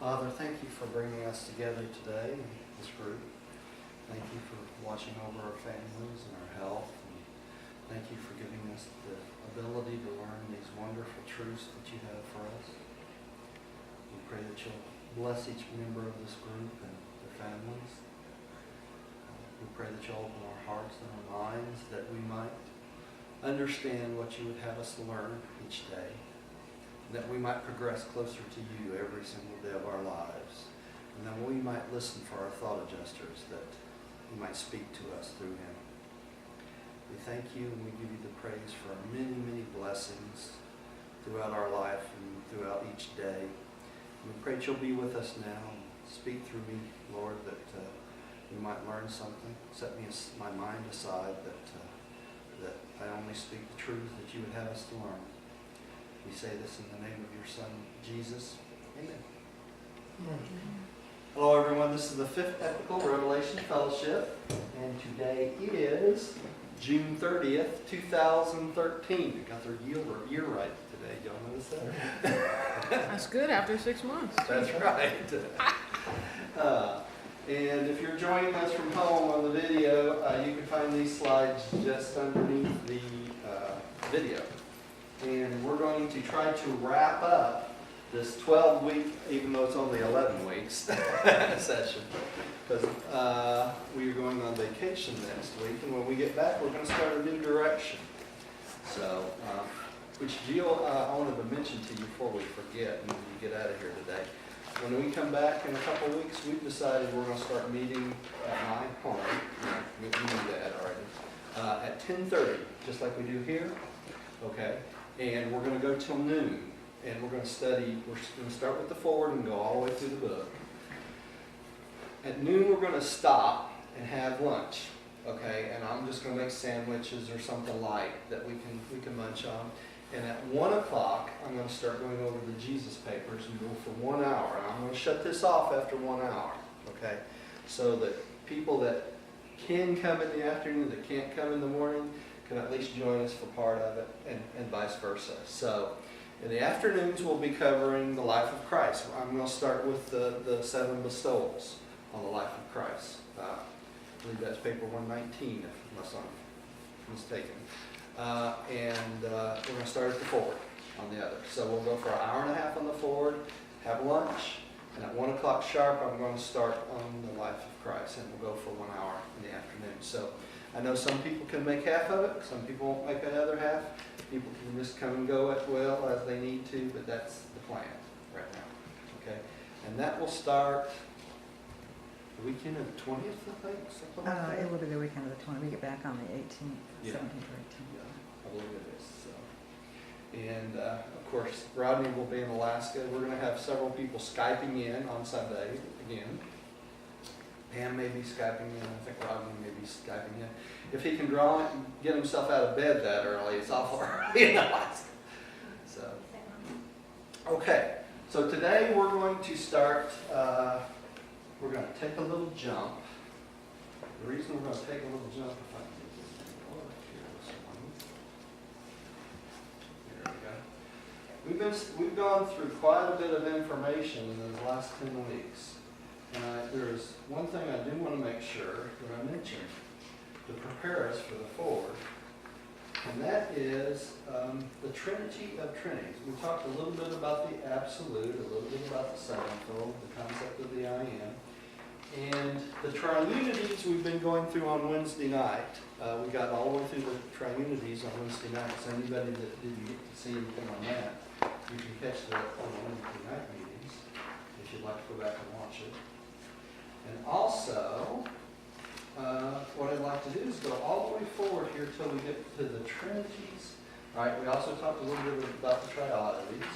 Father, thank you for bringing us together today in this group. Thank you for watching over our families and our health. And thank you for giving us the ability to learn these wonderful truths that you have for us. We pray that you'll bless each member of this group and their families. We pray that you'll open our hearts and our minds that we might understand what you would have us learn each day, and that we might progress closer to you every single day of our lives, and that we might listen for our thought adjusters, that you might speak to us through him. We thank you and we give you the praise for many, many blessings throughout our life and throughout each day. And we pray that you'll be with us now and speak through me, Lord, that we might learn something. Set my mind aside that I only speak the truth that you would have us to learn. We say this in the name of your Son, Jesus. Amen. Hello, everyone. This is the 5th Epochal Revelation Fellowship, and today is June 30th, 2013. We got their year right today. Y'all notice that? That's good after 6 months. That's right. And if you're joining us from home on the video, you can find these slides just underneath the video. And we're going to try to wrap up this 12-week, even though it's only 11 weeks, session. Because we are going on vacation next week, and when we get back, we're going to start a new direction. So, which Gio, I wanted to mention to you before we forget and we get out of here today. When we come back in a couple of weeks, we've decided we're going to start meeting at my home. We knew that already. At 10:30, just like we do here. Okay? And we're going to go till noon. And we're going to study. We're going to start with the forward and go all the way through the book. At noon, we're going to stop and have lunch. Okay? And I'm just going to make sandwiches or something light that we can munch on. And at 1 o'clock, I'm going to start going over the Jesus papers and go for 1 hour. And I'm going to shut this off after 1 hour, okay? So that people that can come in the afternoon, that can't come in the morning, can at least join us for part of it, and vice versa. So in the afternoons, we'll be covering the life of Christ. I'm going to start with the 7 bestowals on the life of Christ. I believe that's paper 119, unless I'm mistaken. We're going to start at the forward on the other. So we'll go for an hour and a half on the forward, have lunch, and at 1 o'clock sharp, I'm going to start on the life of Christ, and we'll go for 1 hour in the afternoon. So I know some people can make half of it, some people won't make another half. People can just come and go as well as they need to, but that's the plan right now. Okay, and that will start the weekend of the 20th, I think, something like that. It will be the weekend of the 20th. We get back on the 18th, Yeah. 17th or 18th. Yeah, I believe it is. So. And of course, Rodney will be in Alaska. We're going to have several people Skyping in on Sunday again. Pam may be Skyping in. I think Rodney may be Skyping in. If he can draw it and get himself out of bed that early, it's awful early in Alaska. So, okay. So today we're going to start. We're going to take a little jump. The reason we're going to take a little jump, if I can get this thing going here this morning. There we go. We've gone through quite a bit of information in the last 10 weeks. And there's one thing I do want to make sure that I mention to prepare us for the forward. And that is the Trinity of Trinities. We talked a little bit about the absolute, a little bit about the sevenfold, the concept of the I am. And the triunities we've been going through on Wednesday night. We got all the way through the triunities on Wednesday night. So anybody that didn't get to see anything on that, you can catch that on the Wednesday night meetings if you'd like to go back and watch it. And also, what I'd like to do is go all the way forward here till we get to the Trinities. All right, we also talked a little bit about the triodities.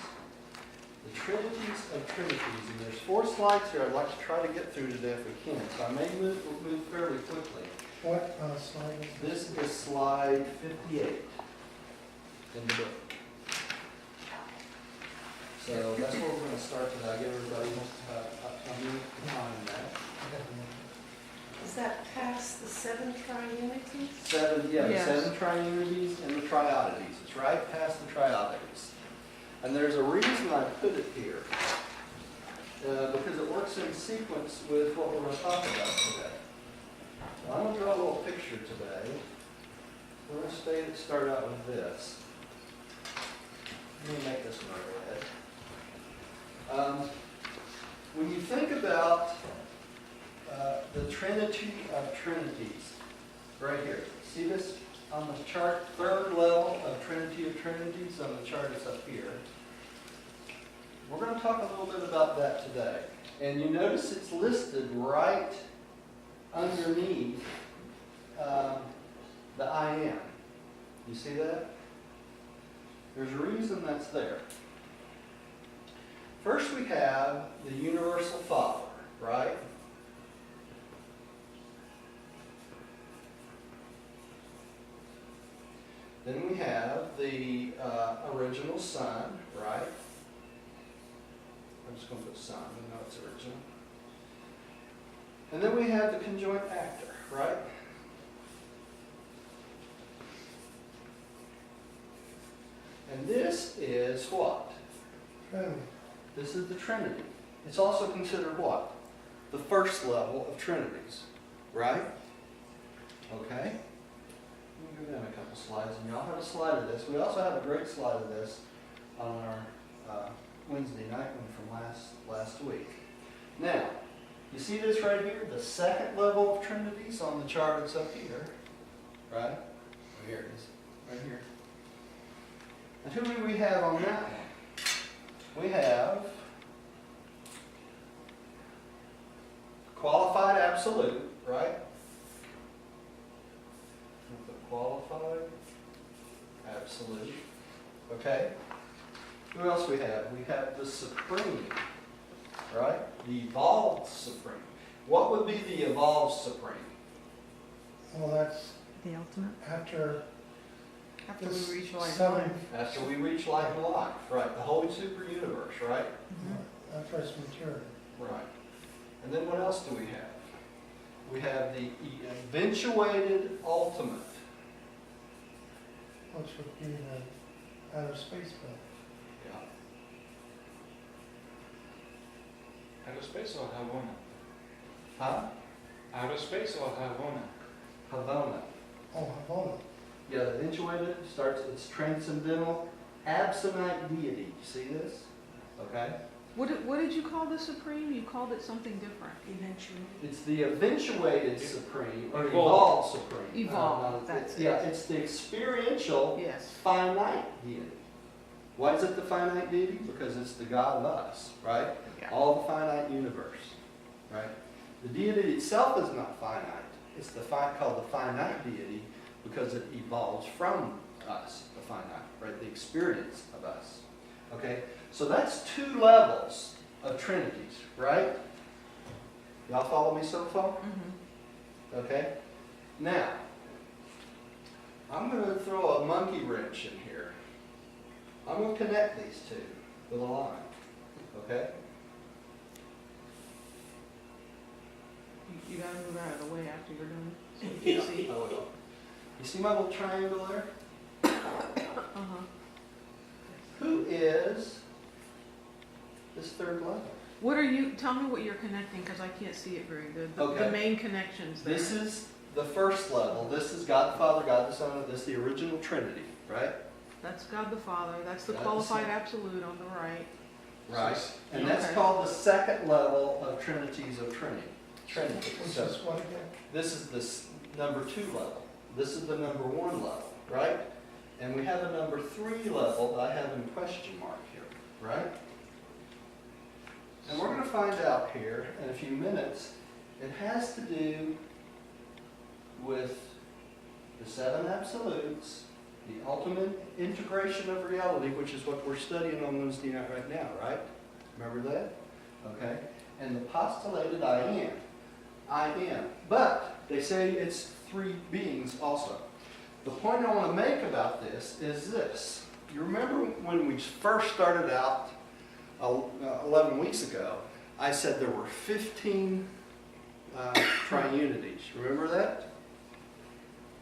The Trinities of Trinities, and there's 4 slides here I'd like to try to get through today if we can. So I may move fairly quickly. What slide is this? This is slide 58 in the book. So that's where we're going to start today. I give everybody a minute to find that. Is that past the 7 triunities? 7, yeah, Yes. the 7 triunities and the triodities. It's right past the triodities. And there's a reason I put it here. because it works in sequence with what we're going to talk about today. So I'm going to draw a little picture today. We're going to start out with this. Let me make this one red. When you think about the Trinity of Trinities, right here, see this on the chart, third level of Trinity of Trinities on the chart is up here. We're going to talk a little bit about that today. And you notice it's listed right underneath the I am. You see that? There's a reason that's there. First we have the universal Father, right? Then we have the original Son, right? I'm just going to put Son, even though it's original. And then we have the conjoint actor, right? And this is what? Trinity. This is the Trinity. It's also considered what? The first level of Trinities, right? Okay. Let me go down a couple slides, and y'all have a slide of this. We also have a great slide of this on our Wednesday night one from last week. Now, you see this right here? The second level of Trinities on the chart that's up here, right? Oh, here it is, right here. And who do we have on that one? We have qualified absolute, right? The qualified absolute. Okay? Who else we have? We have the supreme, right? The evolved supreme. What would be the evolved supreme? Well, that's The ultimate? after After this we reach light seven, life. After we reach light and life, right? The holy super universe, right? after it's matured. Right. And then what else do we have? We have the eventuated ultimate. Which would be the outer space bill. Yeah. Outer space or Havana? Huh? Outer space or Havana? Havana. Oh, Havana. Yeah, the eventuated starts, it's transcendental, absonite deity. You see this? Okay? What did you call the supreme? You called it something different. Eventually. It's the eventuated supreme, or Evolved. evolved supreme. Evolved, that's it. Yeah, it's the experiential Yes. finite deity. Why is it the finite deity? Because it's the God of us, right? Yeah. All the finite universe, right? The deity itself is not finite. It's called the finite deity because it evolves from us, the finite, right? The experience of us. Okay? So that's two levels of trinities, right? Y'all follow me so far? Mm-hmm. Okay? Now, I'm going to throw a monkey wrench in here. I'm going to connect these two with a line. Okay? You gotta move out of the way after you're done. So you can see. I will. You see my little triangle there? Uh-huh. Who is this third level? What are you, tell me what you're connecting, because I can't see it very good. The Okay. main connections there. This is the first level. This is God the Father, God the Son. This is the original Trinity, right? That's God the Father. That's the God the qualified Son. absolute on the right. Right. And that's Okay. called the second level of Trinities of Trinity. Trinity. Which So is what again? this is the number 2 level. This is the number 1 level, right? And we have a number 3 level that I have in question mark here, right? And we're going to find out here in a few minutes. It has to do with the 7 absolutes, the ultimate integration of reality, which is what we're studying on Wednesday night right now, right? Remember that? Okay. And the postulated I am. I am. But they say it's 3 beings also. The point I want to make about this is this. You remember when we first started out 11 weeks ago, I said there were 15 triunities. Remember that?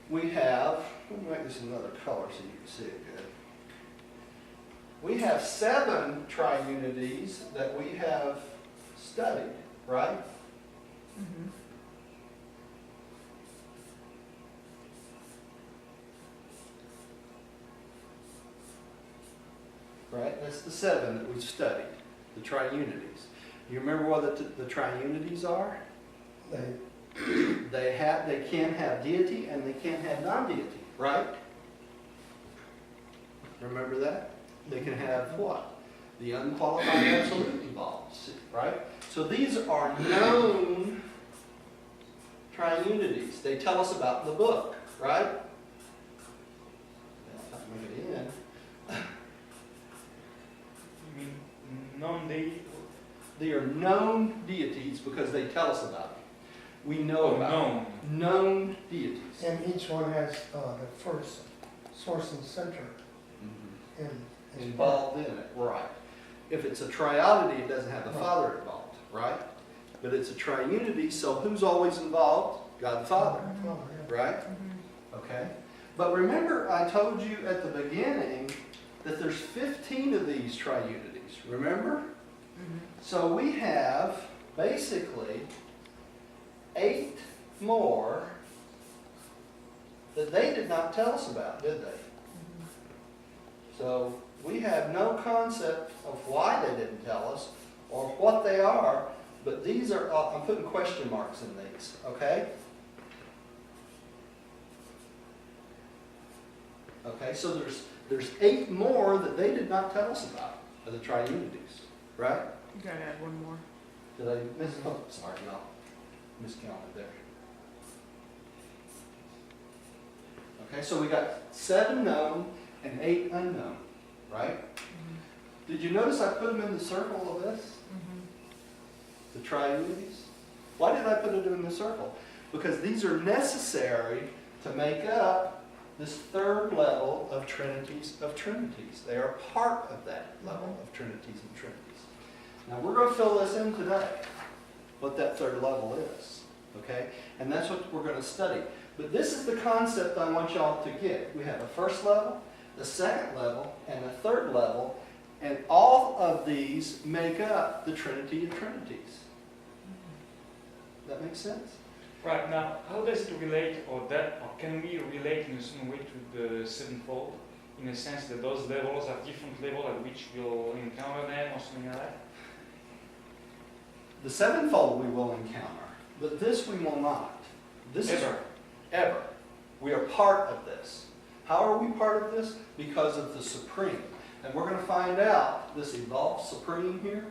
We have, let me make this another color so you can see it good. We have 7 triunities that we have studied, right? Mhm. Right? That's the 7 that we've studied, the triunities. You remember what the triunities are? They can have deity and they can have non-deity, right? Remember that? They can have what? The unqualified absolute involved, right? So these are known triunities. They tell us about the book, right? I'll move it in. You mean non-deity? They are known deities because they tell us about them. We know Oh, about known. them. Known deities. And each one has the first source and center in as Involved in it, right. If it's a triodity, it doesn't have the Father involved, right? But it's a triunity, so who's always involved? God the Father, part. Yeah. right? Mhm. Okay. But remember, I told you at the beginning that there's 15 of these triunities, remember? Mhm. So we have basically 8 more that they did not tell us about, did they? So we have no concept of why they didn't tell us or what they are, but these are, I'm putting question marks in these, okay? Okay, so there's 8 more that they did not tell us about of the triunities, right? You gotta add one more. Did I miss? Oh, sorry, no, miscounted there. Okay, so we got 7 known and 8 unknown, right? Mhm. Did you notice I put them in the circle of this? Mhm. The triunities? Why did I put it in the circle? Because these are necessary to make up this 3rd level of trinities of trinities. They are part of that level of trinities and trinities. Now we're going to fill this in today, what that 3rd level is, okay? And that's what we're going to study. But this is the concept I want y'all to get. We have a 1st level, the 2nd level, and a 3rd level, and all of these make up the Trinity of Trinities. That makes sense? Right, now, how does it relate, or can we relate in some way to the sevenfold? In a sense that those levels are different levels at which we'll encounter them or something like that? The 7-fold we will encounter, but this we will not. This is ever. We are part of this. How are we part of this? Because of the Supreme. And we're going to find out this evolved Supreme here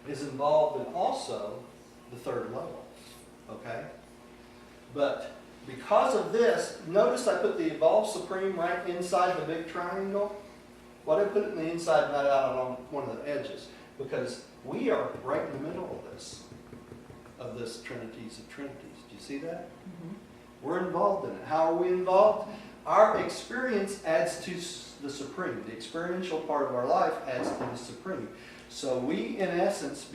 is involved in also the 3rd level. Okay? But because of this, notice I put the evolved Supreme right inside the big triangle. Why did I put it in the inside, not out on one of the edges? Because we are right in the middle of this Trinities of Trinities. Do you see that? Mhm. We're involved in it. How are we involved? Our experience adds to the Supreme. The experiential part of our life adds to the Supreme. So we, in essence,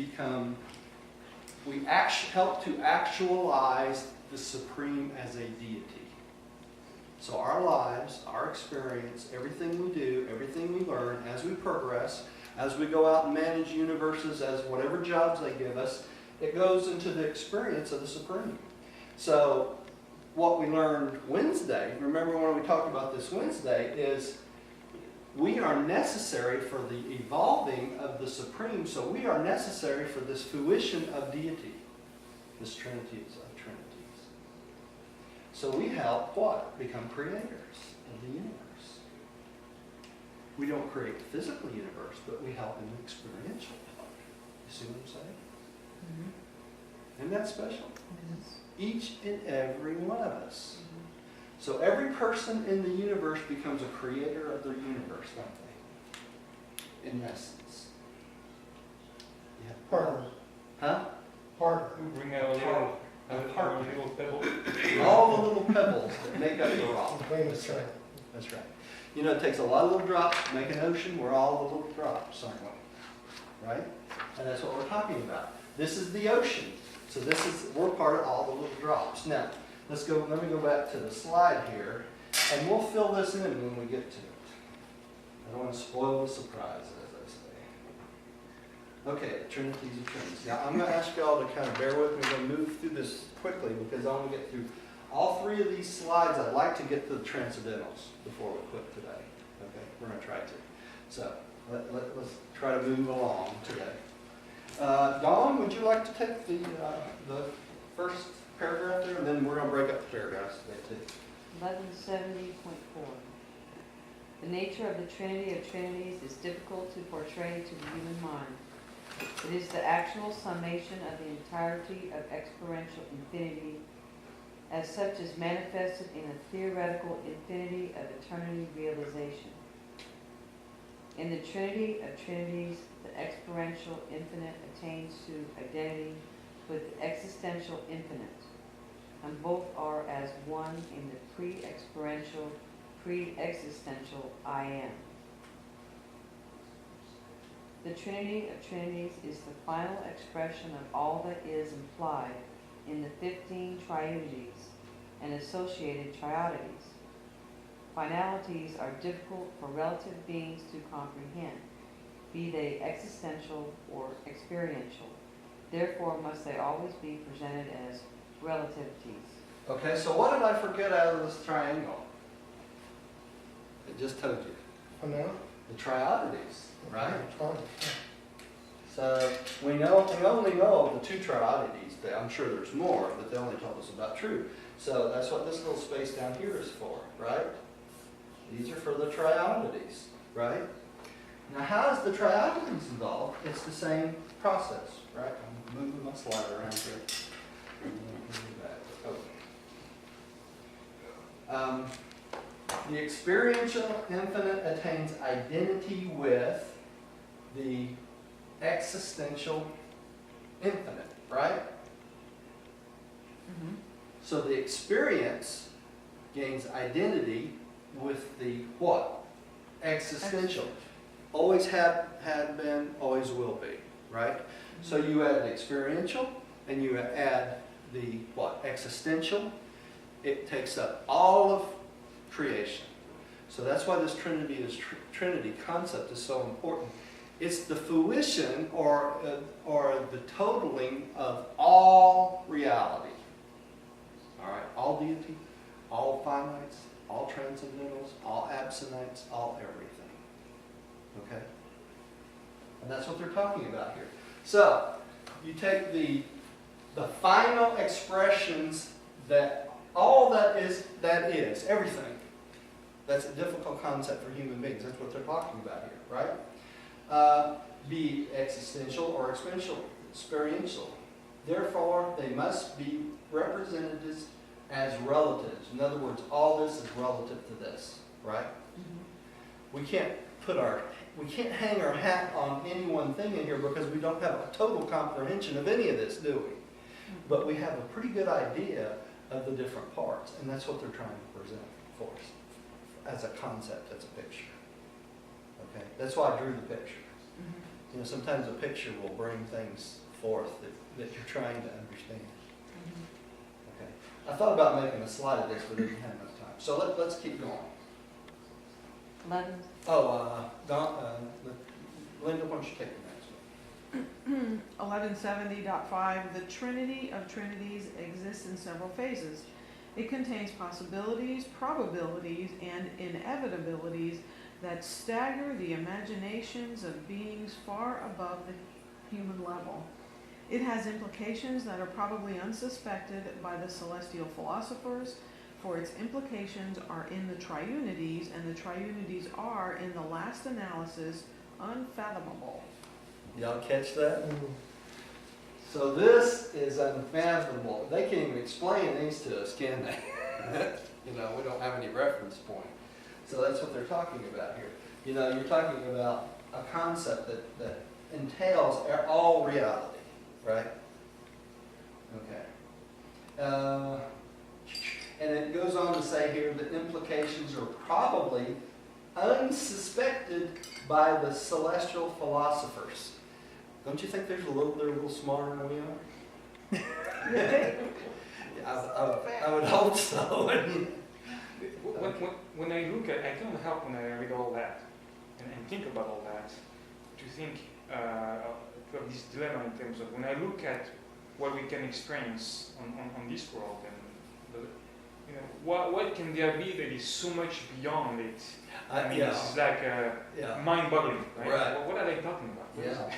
help to actualize the Supreme as a deity. So our lives, our experience, everything we do, everything we learn as we progress, as we go out and manage universes, as whatever jobs they give us, it goes into the experience of the Supreme. So what we learned Wednesday, remember when we talked about this Wednesday, is we are necessary for the evolving of the Supreme, so we are necessary for this fruition of deity, this Trinities of Trinities. So we help what? Become creators of the universe. We don't create the physical universe, but we help in the experiential part. You see what I'm saying? Mhm. Isn't that special? Yes. Each and every one of us. So every person in the universe becomes a creator of their universe, don't they? In essence. Yeah. Partner. Huh? Partner. We bring our little pebble. All the little pebbles that make up the rock. Famous saying. That's right. You know, it takes a lot of little drops to make an ocean. We're all the little drops, aren't we? Right? And that's what we're talking about. This is the ocean. So we're part of all the little drops. Now, let me go back to the slide here, and we'll fill this in when we get to it. I don't want to spoil the surprise, as I say. Okay, trinities of trinities. Now, I'm going to ask y'all to kind of bear with me. I'm going to move through this quickly because I want to get through all three of these slides. I'd like to get to the transcendentals before we quit today. Okay, we're going to try to. So, let's try to move along today. Dawn, would you like to take the first paragraph there, and then we're going to break up the paragraphs today too. 1170.4. The nature of the Trinity of Trinities is difficult to portray to the human mind. It is the actual summation of the entirety of experiential infinity, as such is manifested in a theoretical infinity of eternity realization. In the Trinity of Trinities, the experiential infinite attains to identity with the existential infinite, and both are as one in the pre-experiential, pre-existential I am. The Trinity of Trinities is the final expression of all that is implied in the 15 triunities and associated triodities. Finalities are difficult for relative beings to comprehend, be they existential or experiential. Therefore must they always be presented as relativities. Okay, so what did I forget out of this triangle? It just told you. For now? The triodities, right? Fine. So we only know of the two triodities. I'm sure there's more, but they only told us about true. So that's what this little space down here is for, right? These are for the triodities, right? Now how is the triodities involved? It's the same process, right? I'm moving my slide around here. The experiential infinite attains identity with the existential infinite, right? Mm-hmm. So the experience gains identity with the what? Existential. Always had been, always will be, right? So you add the experiential and you add the what? Existential. It takes up all of creation. So that's why this Trinity concept is so important. It's the fruition or the totaling of all reality. All right, all deity, all finites, all transcendentals, all absolutes, all everything. Okay? And that's what they're talking about here. So, you take the final expressions that all that is everything. That's a difficult concept for human beings. That's what they're talking about here, right? Be existential or experiential. Therefore, they must be represented as relatives. In other words, all this is relative to this, right? Mm-hmm. We can't hang our hat on any one thing in here because we don't have a total comprehension of any of this, do we? But we have a pretty good idea of the different parts, and that's what they're trying to present for us as a concept, as a picture. Okay, that's why I drew the picture. Mm-hmm. You know, sometimes a picture will bring things forth that you're trying to understand. Mm-hmm. Okay, I thought about making a slide of this, but didn't have enough time. So let's keep going. 11. Linda, why don't you take the next one? 1170.5. The Trinity of Trinities exists in several phases. It contains possibilities, probabilities, and inevitabilities that stagger the imaginations of beings far above the human level. It has implications that are probably unsuspected by the celestial philosophers, for its implications are in the triunities, and the triunities are, in the last analysis, unfathomable. Y'all catch that? So this is unfathomable. They can't even explain these to us, can they? You know, we don't have any reference point. So that's what they're talking about here. You know, you're talking about a concept that entails all reality, right? Okay. And it goes on to say here that implications are probably unsuspected by the celestial philosophers. Don't you think they're a little smarter than we are? I would hope so. When I look at, I can't help when I read all that and think about all that, to think to have this dilemma in terms of when I look at what we can experience on this world, and what can there be that is so much beyond it? I mean, this is like mind-boggling, right? Right. What are they talking about? What is Yeah. it?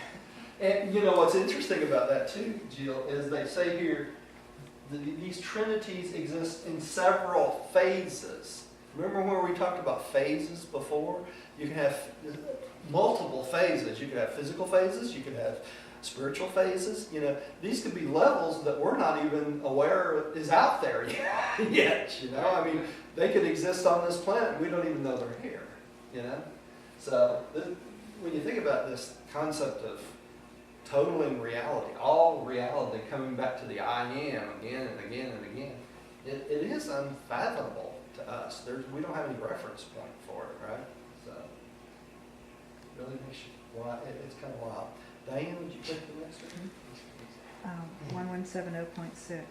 And you know what's interesting about that too, Jill, is they say here these trinities exist in several phases. Remember where we talked about phases before? You can have multiple phases. You could have physical phases. You could have spiritual phases. You know, these could be levels that we're not even aware is out there yet. You know, I mean, they could exist on this planet. We don't even know they're here. You know, so when you think about this concept of totaling reality, all reality coming back to the I am again and again and again, it is unfathomable to us. We don't have any reference point for it, right? So, really makes you, it's kind of wild. Diane, would you take the next one? 1170.6.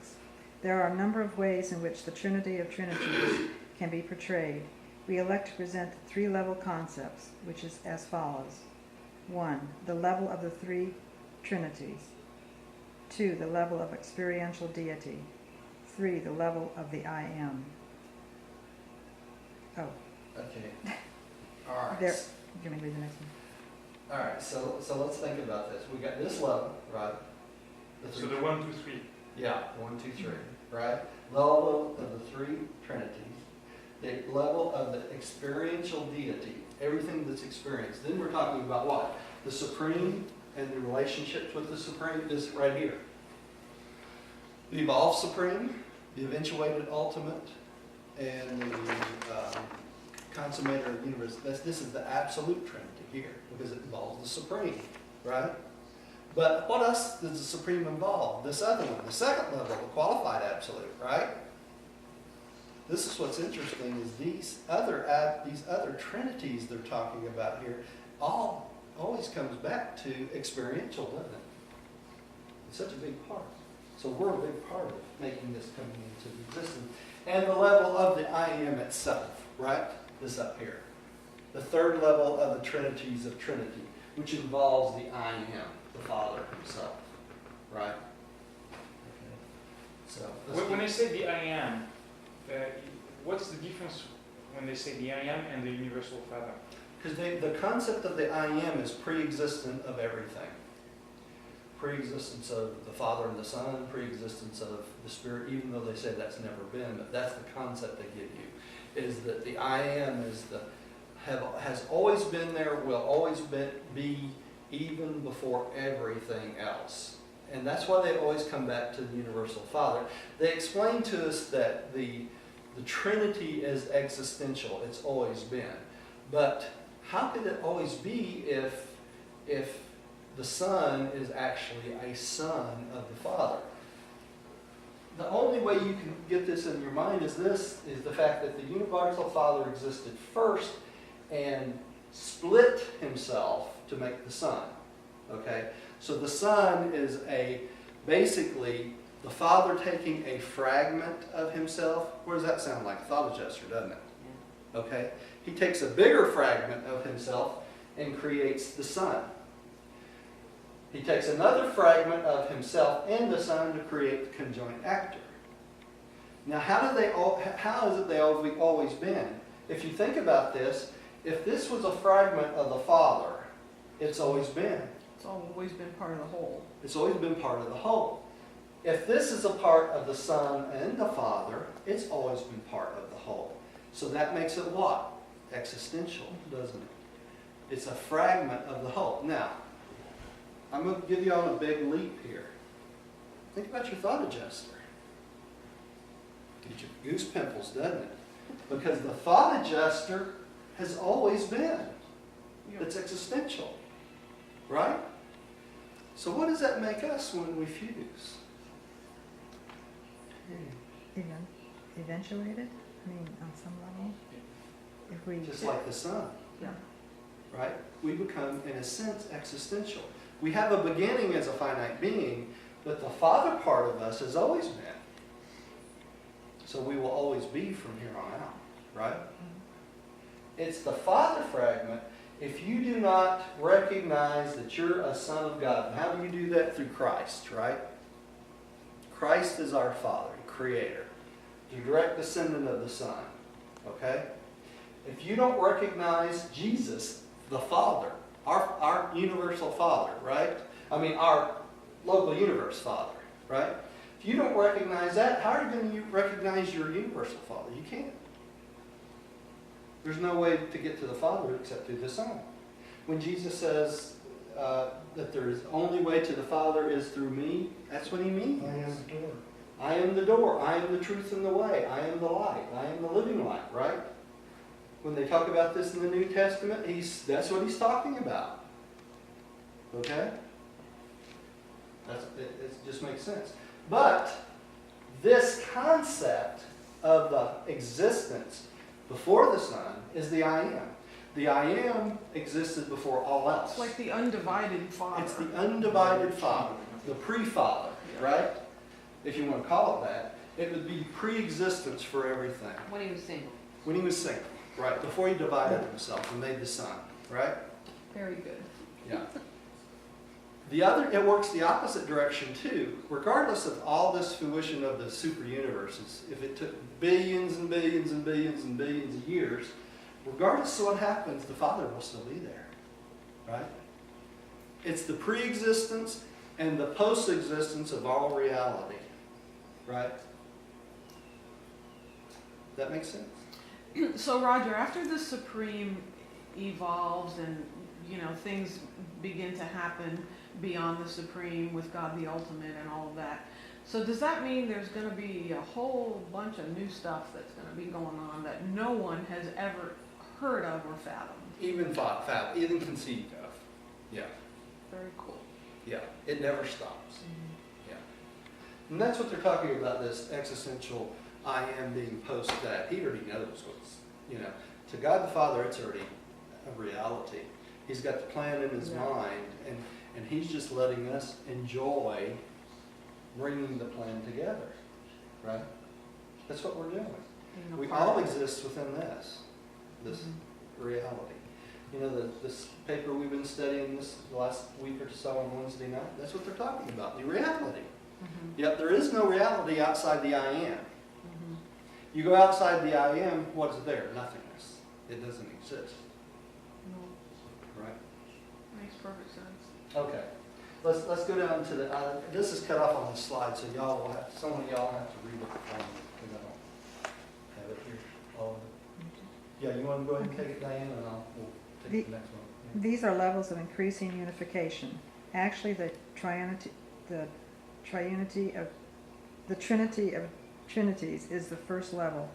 There are a number of ways in which the Trinity of Trinities can be portrayed. We elect to present the three-level concepts, which is as follows. 1. The level of the three Trinities. 2. The level of experiential deity. 3. The level of the I am. Oh, Okay. All right. there. Do you want me to read the next one? All right. So let's think about this. We got this level, right? So the 1, 2, 3. Yeah, 1, 2, 3, right? Level of the three trinities, the level of the experiential deity, everything that's experienced. Then we're talking about what? The supreme and the relationships with the supreme is right here. The evolved supreme, the eventuated ultimate, and the consummator of the universe. This is the absolute trinity here because it involves the supreme, right? But what else does the supreme involve? This other one, the second level, the qualified absolute, right? This is what's interesting is these other trinities they're talking about here always comes back to experiential, doesn't it? It's such a big part. So we're a big part of making this coming into existence. And the level of the I am itself, right? This up here. The third level of the trinities of Trinity, which involves the I am, the Father himself, right? Okay. So When they say the I am, what's the difference when they say the I am and the universal Father? because the concept of the I am is pre-existent of everything. Pre-existence of the Father and the Son, pre-existence of the Spirit, even though they say that's never been, but that's the concept they give you, is that the I am has always been there, will always be even before everything else. And that's why they always come back to the universal Father. They explain to us that the Trinity is existential. It's always been. But how could it always be if the Son is actually a son of the Father? The only way you can get this in your mind is the fact that the universal Father existed first and split himself to make the Son. Okay? So the Son is basically the Father taking a fragment of himself. What does that sound like? Thought adjuster, doesn't it? Okay? He takes a bigger fragment of himself and creates the Son. He takes another fragment of himself and the Son to create the conjoint actor. Now, how is it they've always been? If you think about this, if this was a fragment of the Father, it's always been. It's always been part of the whole. It's always been part of the whole. If this is a part of the Son and the Father, it's always been part of the whole. So that makes it what? Existential, doesn't it? It's a fragment of the whole. Now, I'm going to give you all a big leap here. Think about your thought adjuster. Get your goose pimples, doesn't it? Because the thought adjuster has always been. It's existential. Right? So what does that make us when we fuse? Eventuated? I mean, on some level? If we Just like the Son. Yeah. Right? We become, in a sense, existential. We have a beginning as a finite being, but the Father part of us has always been. So we will always be from here on out. Right? It's the Father fragment If you do not recognize that you're a son of God, and how do you do that? Through Christ, right? Christ is our Father, Creator, the direct descendant of the Son. Okay? If you don't recognize Jesus, the Father, our universal Father, right? I mean, our local universe Father, right? If you don't recognize that, how are you going to recognize your universal Father? You can't. There's no way to get to the Father except through the Son. When Jesus says that the only way to the Father is through me, that's what he means. I am the door. I am the door. I am the truth and the way. I am the light. I am the living light, right? When they talk about this in the New Testament, that's what he's talking about. Okay? It just makes sense. But this concept of the existence before the Son is the I am. The I am existed before all else. It's like the undivided Father. It's the undivided Father, the pre-Father, right? If you want to call it that. It would be pre-existence for everything. When he was single. When he was single, right? Before he divided himself and made the Son, right? Very good. Yeah. It works the opposite direction too. Regardless of all this fruition of the super universes, if it took billions and billions and billions and billions of years, regardless of what happens, the Father will still be there, right? It's the pre-existence and the post-existence of all reality, right? That makes sense? So Roger, after the Supreme evolves and things begin to happen beyond the Supreme with God the Ultimate and all of that, so does that mean there's going to be a whole bunch of new stuff that's going to be going on that no one has ever heard of or fathomed? Even conceived of. Yeah. Very cool. Yeah. It never stops. Yeah. And that's what they're talking about, this existential I am being post that. He already knows what's, to God the Father, it's already a reality. He's got the plan in his mind, and he's just letting us enjoy bringing the plan together, right? That's what we're doing. We all exist within this reality. This paper we've been studying the last week or so on Wednesday night, that's what they're talking about, the reality. Yet there is no reality outside the I am. You go outside the I am, what's there? Nothingness. It doesn't exist. No, Right? makes perfect sense. Okay. Let's go down to the. This is cut off on the slide, so some of y'all have to read it for me because I don't have it here. All of it. Yeah, you want to go ahead and take it, Diane, and we'll take the next one. These are levels of increasing unification. Actually, the Trinity of Trinities is the first level,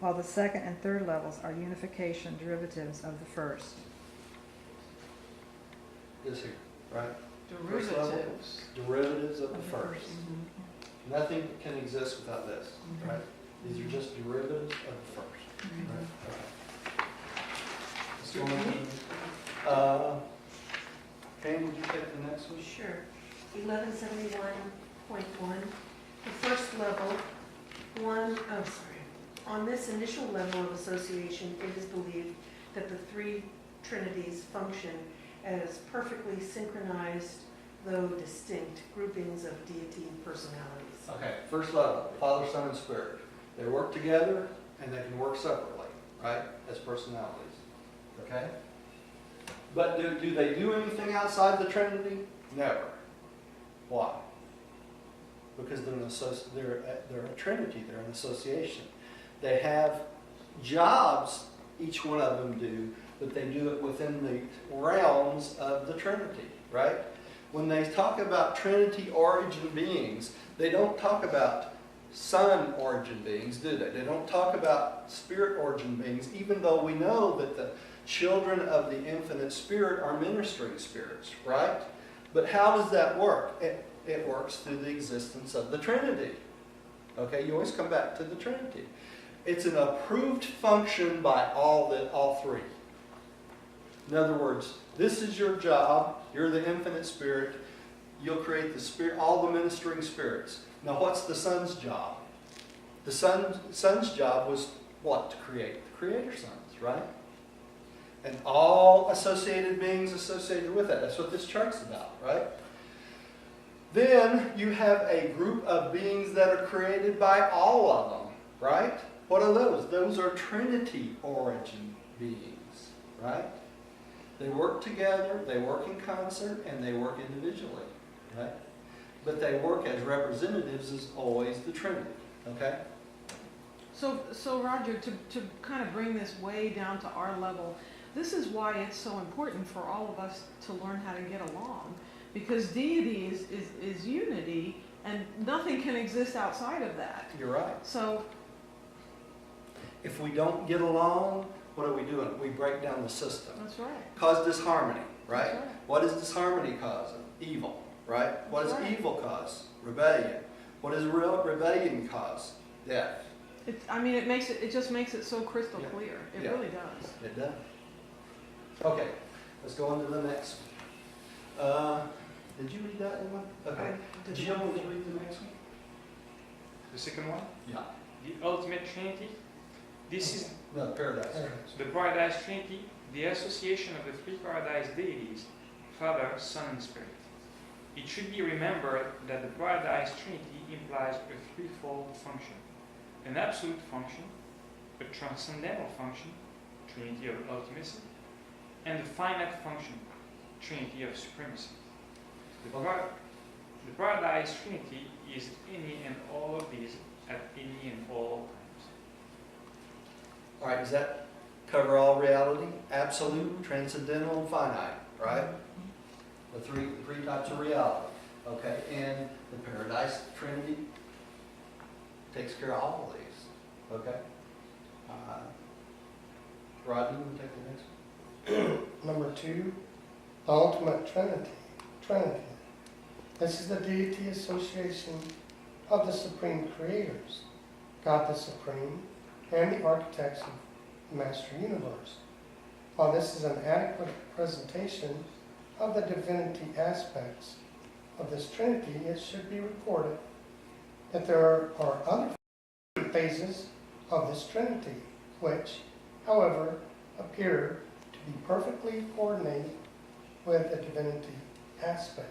while the second and third levels are unification derivatives of the first. This here, right? First level, Derivatives. derivatives of the first. Nothing can exist without this, right? These are just derivatives of the first. Right? Okay. Let's go on. Pam, would you take the next one? Sure. 1171.1, the first level, on this initial level of association, it is believed that the three trinities function as perfectly synchronized, though distinct, groupings of deity personalities. Okay, first level, Father, Son, and Spirit. They work together and they can work separately, right, as personalities. Okay? But do they do anything outside the Trinity? Never. Why? Because they're a Trinity, they're an association. They have jobs, each one of them do, but they do it within the realms of the Trinity, right? When they talk about Trinity origin beings, they don't talk about Son origin beings, do they? They don't talk about Spirit origin beings, even though we know that the children of the infinite Spirit are ministering spirits, right? But how does that work? It works through the existence of the Trinity. Okay, you always come back to the Trinity. It's an approved function by all three. In other words, this is your job. You're the infinite Spirit. You'll create the Spirit, all the ministering spirits. Now, what's the Son's job? The Son's job was what? To create the Creator Sons, right? And all associated beings associated with it. That's what this chart's about, right? Then you have a group of beings that are created by all of them, right? What are those? Those are Trinity origin beings, right? They work together, they work in concert, and they work individually, right? But they work as representatives as always the Trinity, okay? So Roger, to kind of bring this way down to our level, this is why it's so important for all of us to learn how to get along. Because deity is unity, and nothing can exist outside of that. You're right. So, If we don't get along, what are we doing? We break down the system. that's right. Cause disharmony, right? That's right. What does disharmony cause? Evil, right? What does That's right. evil cause? Rebellion. What does rebellion cause? Death. It just makes it so crystal Yeah. clear. It Yeah. really does. It does. Okay, let's go on to the next one. Did you read that one? Okay. Jim, would you read the next one? The second one, Yeah. the ultimate Trinity. This is No, paradise. the Paradise Trinity, the association of the three Paradise deities, Father, Son, and Spirit. It should be remembered that the Paradise Trinity implies a threefold function: an absolute function, a transcendental function, Trinity of ultimacy, and a finite function, Trinity of supremacy. The Paradise Trinity is any and all of these at any and all times. All right, does that cover all reality? Absolute, transcendental, and finite, right? The three types of reality. Okay, and the Paradise Trinity takes care of all of these. Okay? Rodney, you take the next one. Number 2, the ultimate Trinity. This is the deity association of the supreme creators, God the Supreme, and the architects of the Master Universe. While this is an adequate presentation of the divinity aspects of this Trinity, it should be recorded that there are other phases of this Trinity, which, however, appear to be perfectly coordinated with the divinity aspects.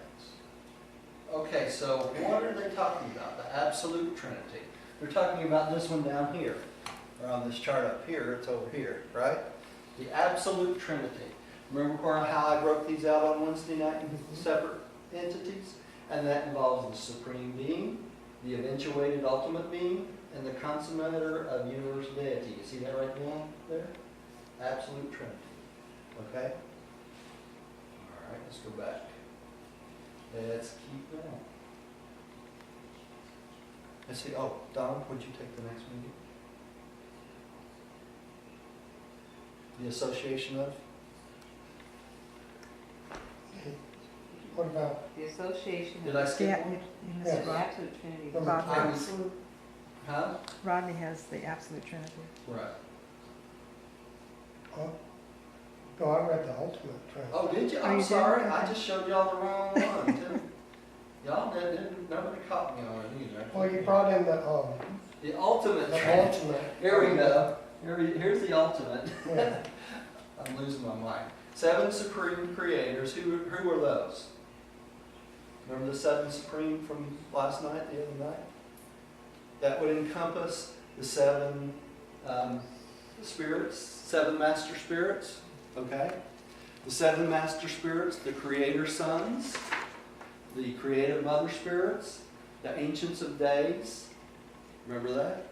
Okay, so what are they talking about? The absolute Trinity. They're talking about this one down here, or on this chart up here. It's over here, right? The absolute Trinity. Remember how I broke these out on Wednesday night in separate entities? And that involves the supreme being, the eventuated ultimate being, and the consummator of universe deity. You see that right down there? Absolute Trinity. Okay? All right, let's go back. Let's keep going. Let's see. Oh, Don, would you take the next one? The association of? What about The association Did I of skip Yeah, one? you the missed Rod- absolute Trinity. Number Rodney. two. Huh? Rodney has the absolute Trinity. Right. No, I read the ultimate Trinity. Oh, did you? Oh, I'm you did? sorry. I Okay. just showed y'all the wrong one, too. Y'all didn't, nobody caught me on it either. Well, you brought in the ultimate Trinity. ultimate. Here we go. Here's the ultimate. Yeah. I'm losing my mind. 7 supreme creators. Who are those? Remember the 7 supreme from last night, the other night? That would encompass the 7 spirits, 7 master spirits. Okay? The 7 master spirits, the creator sons, the creative mother spirits, the ancients of days. Remember that?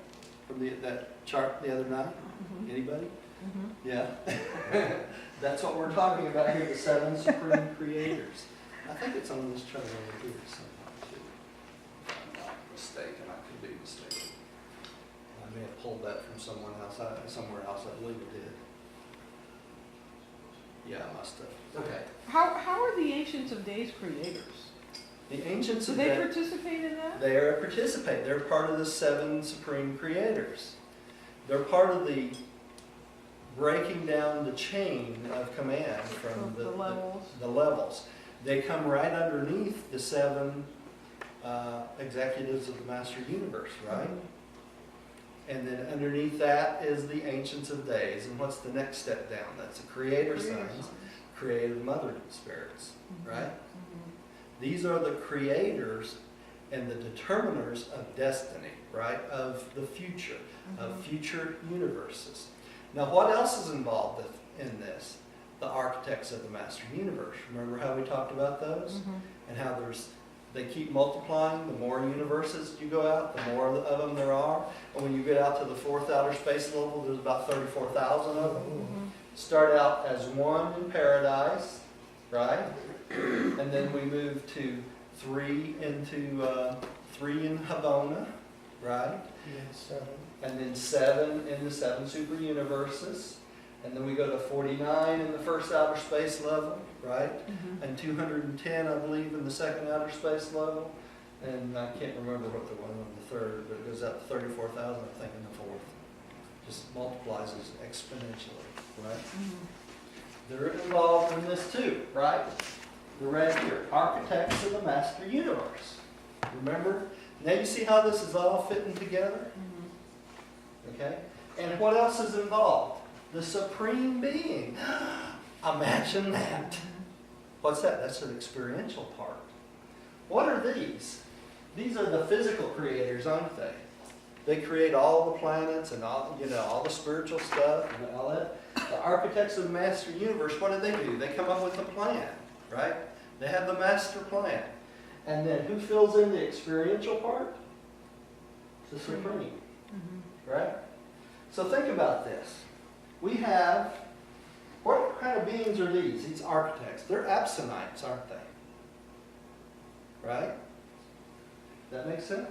From that chart the other night? Anybody? Mm-hmm. Yeah. That's what we're talking about here, the 7 supreme creators. I think it's on this chart over here somewhere too. If I'm not mistaken, I could be mistaken. I may have pulled that from somewhere else, I believe it did. Yeah, I must have. Okay. How are the Ancients of Days creators? The ancients Do of they days, participate in that? they are participate. They're part of the 7 supreme creators. They're part of the breaking down the chain of command from The levels. the levels. They come right underneath the 7 executives of the Master Universe, right? And then underneath that is the Ancients of Days. And what's the next step down? That's the Creator Sons, Creative Mother Spirits, right? These are the creators and the determiners of destiny, right? Of the future, of future universes. Now, what else is involved in this? The architects of the Master Universe. Remember how we talked about those? And how they keep multiplying. The more universes you go out, the more of them there are. And when you get out to the fourth outer space level, there's about 34,000 of them. Start out as one in paradise, right? And then we move to three in Havona, right? And then 7 in the 7 super universes. And then we go to 49 in the first outer space level, right? And 210, I believe, in the second outer space level. And I can't remember what the one on the third, but it goes out to 34,000, I think, in the fourth. Just multiplies exponentially, right? They're involved in this too, right? They're right here, architects of the Master Universe. Remember? Now you see how this is all fitting together? Okay? And what else is involved? The Supreme Being. Imagine that. What's that? That's an experiential part. What are these? These are the physical creators, aren't they? They create all the planets and all, all the spiritual stuff and all that. The architects of the Master Universe, what do? They come up with a plan, right? They have the master plan. And then who fills in the experiential part? The Supreme, right? So think about this. We have, what kind of beings are these? These architects. They're absinites, aren't they? Right? That makes sense?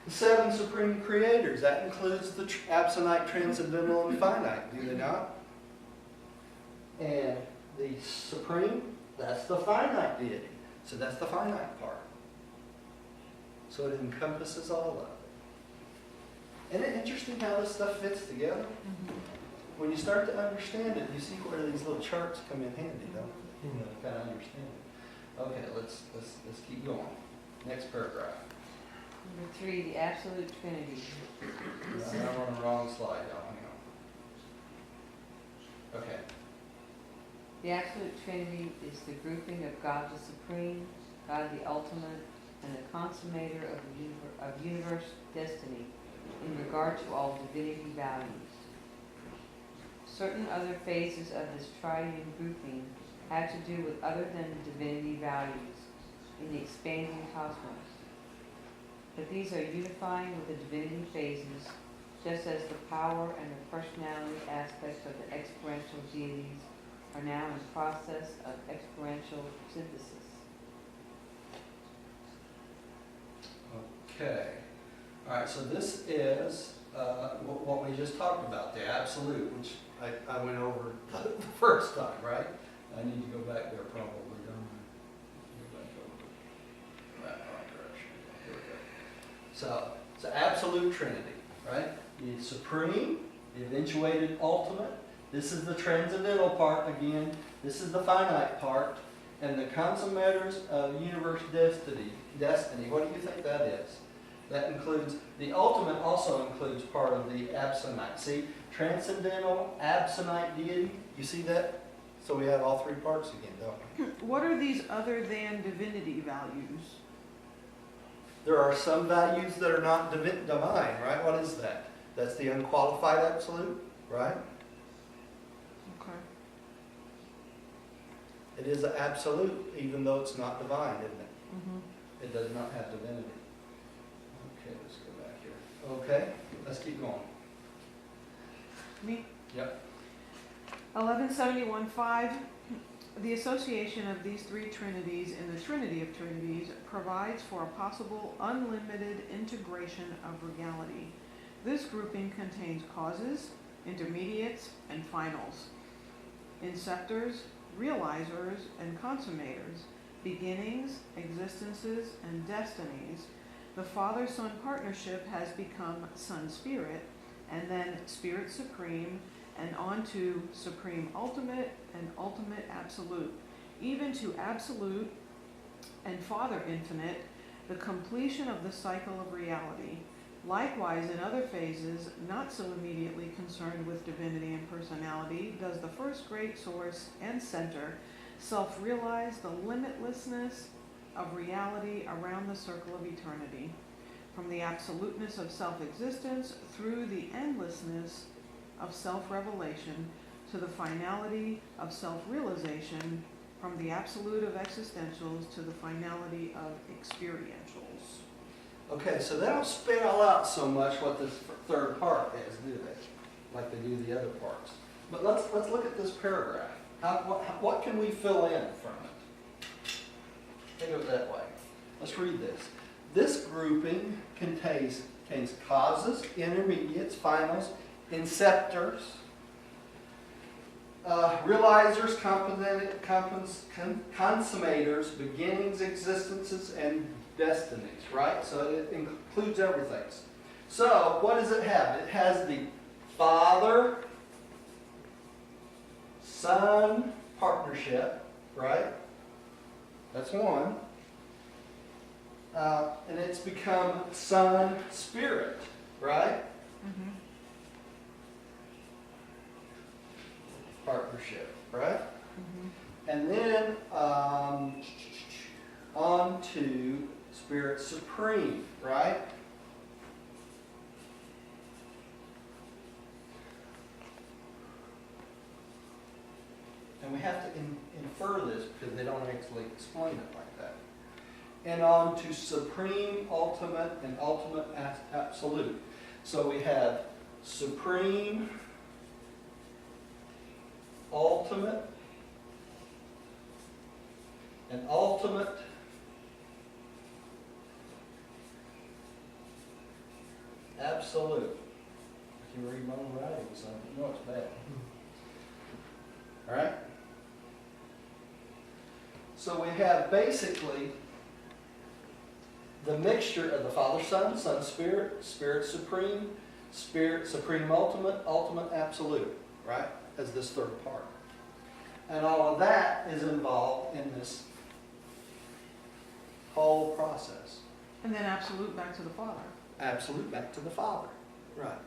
The 7 supreme creators, that includes the absonite, transcendental, and finite, do they not? And the supreme, that's the finite deity. So that's the finite part. So it encompasses all of it. Isn't it interesting how this stuff fits together? When you start to understand it, you see where these little charts come in handy, don't you? To kind of understand it. Okay, let's keep going. Next paragraph. Number 3, the absolute Trinity. I'm on the wrong slide, y'all. Hang on. Okay. The absolute Trinity is the grouping of God the Supreme, God the Ultimate, and the consummator of universe destiny in regard to all divinity values. Certain other phases of this triune grouping have to do with other than divinity values in the expanding cosmos. But these are unifying with the divinity phases, just as the power and the personality aspects of the experiential deities are now in process of experiential synthesis. Okay. All right, so this is what we just talked about, the absolute, which I went over the first time, right? I need to go back there probably, don't I? Go back over that direction. Here we go. So, it's the absolute Trinity, right? The supreme, the eventuated ultimate. This is the transcendental part again. This is the finite part. And the consummators of universe destiny. What do you think that is? That includes, the ultimate also includes part of the absonite. See, transcendental, absonite deity. You see that? So we have all 3 parts again, don't we? What are these other than divinity values? There are some values that are not divine, right? What is that? That's the unqualified absolute, right? Okay. It is an absolute, even though it's not divine, isn't it? It does not have divinity. Okay, let's go back here. Okay, let's keep going. Me? Yep. 1171.5. The association of these 3 trinities in the Trinity of Trinities provides for a possible unlimited integration of reality. This grouping contains causes, intermediates, and finals, inceptors, realizers, and consummators, beginnings, existences, and destinies. The Father-Son partnership has become Son-Spirit, and then Spirit Supreme, and on to Supreme Ultimate and Ultimate Absolute, even to Absolute and Father Infinite, the completion of the cycle of reality. Likewise, in other phases, not so immediately concerned with divinity and personality, does the first great source and center self-realize the limitlessness of reality around the circle of eternity, from the absoluteness of self-existence through the endlessness of self-revelation to the finality of self-realization, from the absolute of existentials to the finality of experientials. Okay, so they don't spell out so much what this third part is, do they? Like they do the other parts. But let's look at this paragraph. What can we fill in from it? Think of it that way. Let's read this. This grouping contains causes, intermediates, finals, inceptors, realizers, consummators, beginnings, existences, and destinies, right? So it includes everything. So what does it have? It has the Father, Son partnership, right? That's one. And it's become Son Spirit, right? Mm-hmm. Partnership, right? Mm-hmm. And then on to Spirit Supreme, right? And we have to infer this because they don't actually explain it like that. And on to Supreme, Ultimate, and Ultimate Absolute. So we have Supreme, Ultimate, and Ultimate Absolute. I can read my own writing, so I know it's bad. All right? So we have basically the mixture of the Father, Son, Son, Spirit, Spirit Supreme, Spirit Supreme Ultimate, Ultimate Absolute, right? As this third part. And all of that is involved in this whole process. And then absolute back to the Father. Absolute back to the Father, right.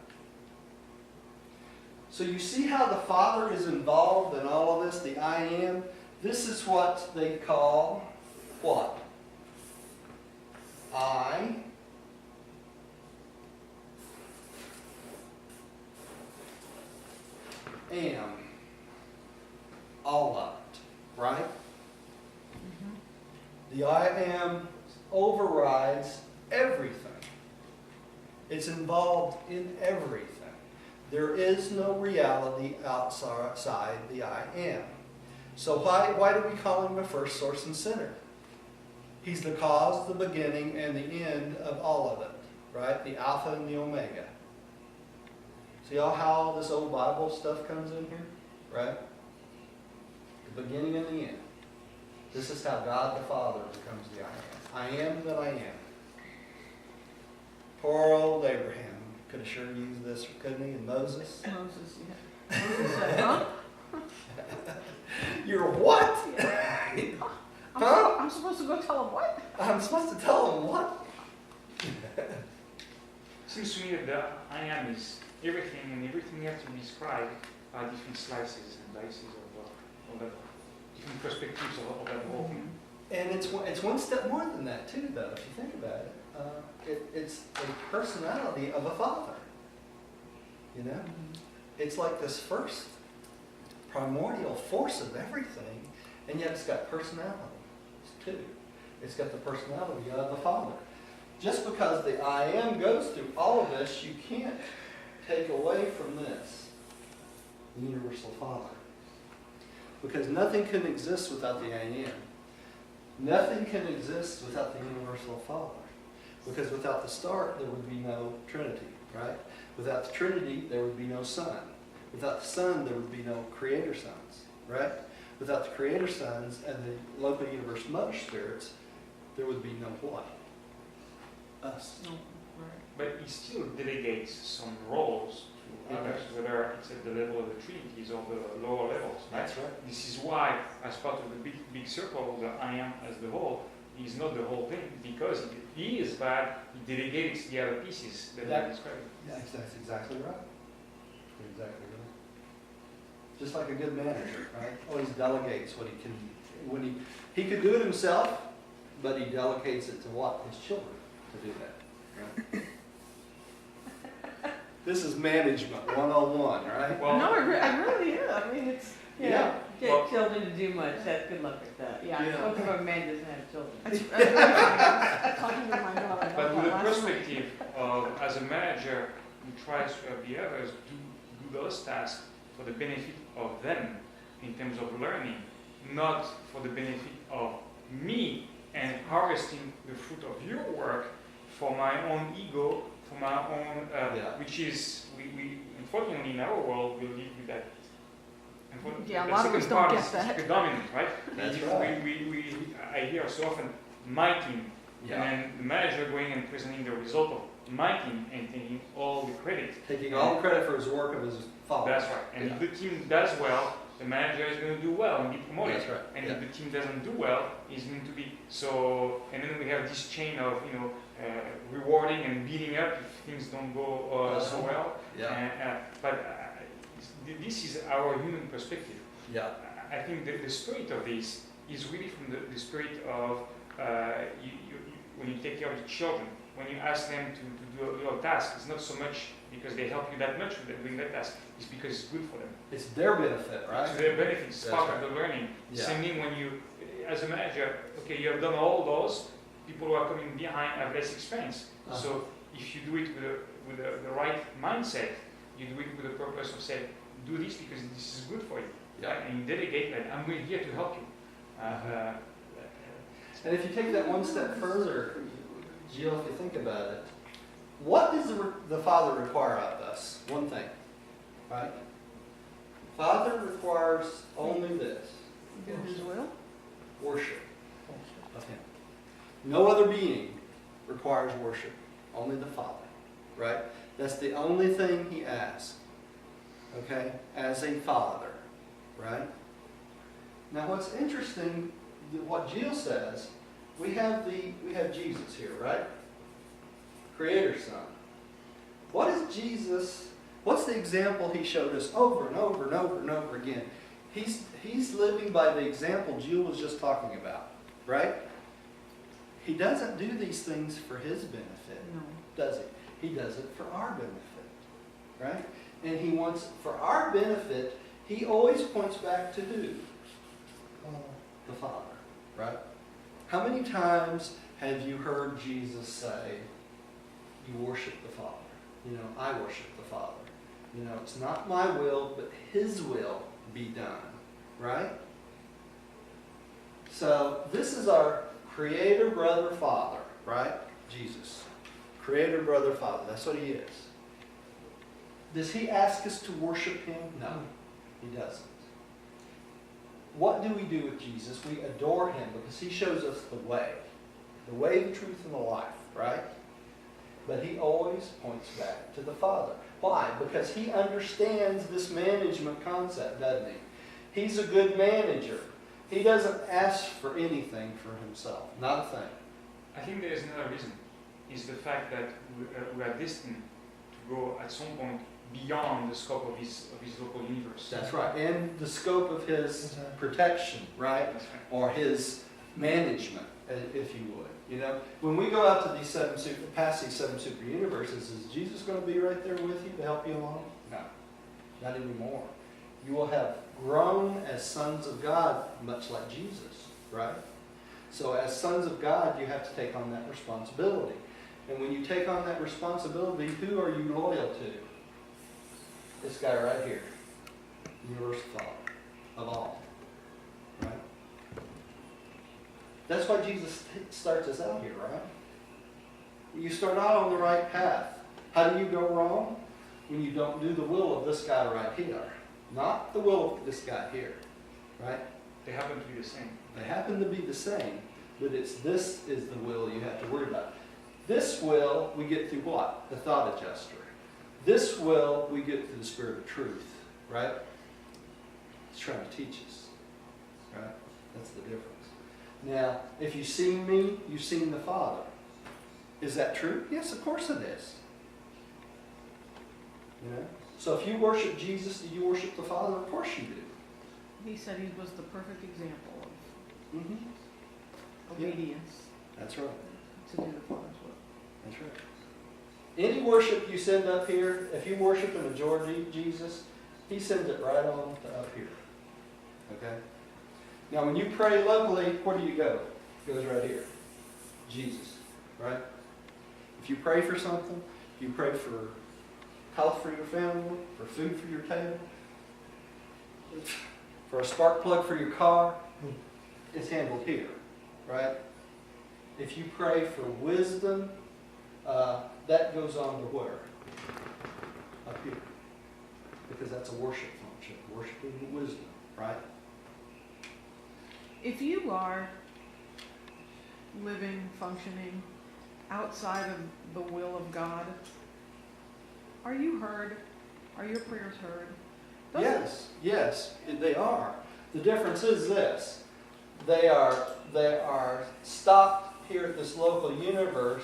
So you see how the Father is involved in all of this, the I Am? This is what they call what? I am all of it, right? Mm-hmm. The I am overrides everything. It's involved in everything. There is no reality outside the I am. So why do we call him the first source and center? He's the cause, the beginning, and the end of all of it, right? The Alpha and the Omega. See how all this old Bible stuff comes in here, right? The beginning and the end. This is how God the Father becomes the I am. I am that I am. Poor old Abraham could have sure used this, couldn't he? And Moses. Moses, yeah. Moses said, huh? You're what? Huh? I'm supposed to go tell him what? I'm supposed to tell him what? Seems to me that the I am is everything, and everything has to be described by different slices and dices of that, different perspectives of that whole thing. And it's one step more than that too, though, if you think about it. It's a personality of a father. You know? It's like this first primordial force of everything, and yet it's got personality too. It's got the personality of the Father. Just because the I am goes through all of this, you can't take away from this, the universal Father. Because nothing can exist without the I am. Nothing can exist without the universal Father. Because without the start, there would be no Trinity, right? Without the Trinity, there would be no Son. Without the Son, there would be no Creator Sons, right? Without the Creator Sons and the local universe mother spirits, there would be no what? Us. No, right. But he still delegates some roles to others, whether it's at the level of the Trinities or the lower levels. Right? That's right. This is why, as part of the big circle, the I am as the whole, he's not the whole thing, because he is bad, he delegates the other pieces that That- I described. Yeah, that's exactly right. Exactly right. Just like a good manager, right? Always delegates what he can. When he could do it himself, but he delegates it to what? His children to do that. Right? This is management 101, right? Well, No, I really is. I mean, it's, Yeah. Get Well- children to do much, that's good luck with that. Yeah, Yeah. I spoke of a man doesn't have children. that's really funny. I was talking with my daughter about But with that the last night. perspective of, as a manager who tries to have the others do those tasks for the benefit of them in terms of learning, not for the benefit of me and harvesting the fruit of your work for my own ego, for my own, Yeah. which is, we unfortunately in our world, we live with that. Unfortunately, Yeah, a the lot of us second don't part get is that. predominant, right? That's We- right. I hear so often, my team, Yeah. and then the manager going and presenting the result of my team and taking all the credit. Taking all the credit for his work of his father. That's right. And if the team does well, the manager is going to do well and be promoted. That's right. And Yeah. if the team doesn't do well, he's going to be so. And then we have this chain of rewarding and beating up if things don't go so well. Yeah. This is our human perspective. Yeah. I think the spirit of this is really from the spirit of when you take care of the children, when you ask them to do a task, it's not so much because they help you that much with doing that task, it's because it's good for them. It's their benefit, right? To their benefit, it's That's part right. of the learning. Yeah. Same thing when you, as a manager, okay, you have done all those, people who are coming behind have less experience. Uh-huh. So if you do it with the right mindset, you do it with the purpose of saying, do this because this is good for you. Yeah. Right? And you delegate that, I'm here to help you. And if you take that one step further, Jill, if you think about it, what does the Father require of us? One thing, right? Father requires only this, Do his will. worship of Him. No other being requires worship, only the Father, right? That's the only thing He asks, okay, as a Father, right? Now what's interesting, what Jill says, we have Jesus here, right? Creator's Son. What is Jesus, what's the example He showed us over and over and over and over again? He's living by the example Jill was just talking about, right? He doesn't do these things for His benefit, No. does He? He does it for our benefit, right? And He wants, for our benefit, He always points back to who? The Father, right? How many times have you heard Jesus say, you worship the Father? You know, I worship the Father. You know, it's not my will, but His will be done, right? So this is our Creator, Brother, Father, right? Jesus. Creator, Brother, Father. That's what He is. Does He ask us to worship Him? No, He doesn't. What do we do with Jesus? We adore Him because He shows us the way, the truth, and the life, right? But He always points back to the Father. Why? Because He understands this management concept, doesn't He? He's a good manager. He doesn't ask for anything for Himself, not a thing. I think there is another reason, is the fact that we are destined to go at some point beyond the scope of his local universe. That's right. And the scope of His protection, right? That's right. Or His management, if you would. You know, when we go out to these past these seven super universes, is Jesus going to be right there with you to help you along? No, not anymore. You will have grown as sons of God, much like Jesus, right? So as sons of God, you have to take on that responsibility. And when you take on that responsibility, who are you loyal to? This guy right here, universal Father of all, right? That's why Jesus starts us out here, right? You start out on the right path. How do you go wrong? When you don't do the will of this guy right here. Not the will of this guy here, right? They happen to be the same. They happen to be the same, but this is the will you have to worry about. This will we get through what? The thought adjuster. This will we get through the Spirit of truth, right? It's trying to teach us, right? That's the difference. Now, if you've seen me, you've seen the Father. Is that true? Yes, of course it is. You know? So if you worship Jesus, do you worship the Father? Of course you do. He said he was the perfect example of Mm-hmm. obedience That's right. to do the Father's will. That's right. Any worship you send up here, if you worship and adore Jesus, He sends it right on to up here. Okay? Now, when you pray locally, where do you go? It goes right here. Jesus. Right? If you pray for something, if you pray for health for your family, for food for your table, for a spark plug for your car, it's handled here. Right? If you pray for wisdom, that goes on to where? Up here. Because that's a worship function. Worshiping wisdom. Right? If you are living, functioning outside of the will of God, are you heard? Are your prayers heard? Yes, they are. The difference is this. They are stopped here at this local universe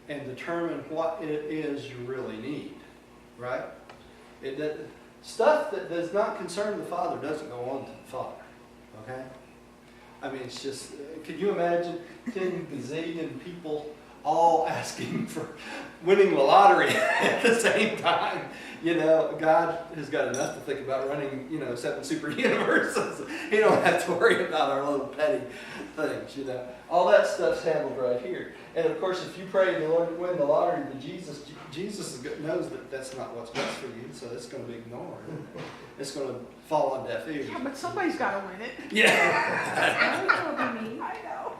and determine what it is you really need. Right? Stuff that does not concern the Father doesn't go on to the Father. Okay? I mean, it's just, can you imagine 10 gazillion people all asking for winning the lottery at the same time? You know, God has got enough to think about running, 7 super universes. He don't have to worry about our little petty things, All that stuff's handled right here. And of course, if you pray the Lord to win the lottery to Jesus, Jesus knows that that's not what's best for you, so it's going to be ignored. It's going to fall on deaf ears. Yeah, but somebody's got to win it. Yeah. I know.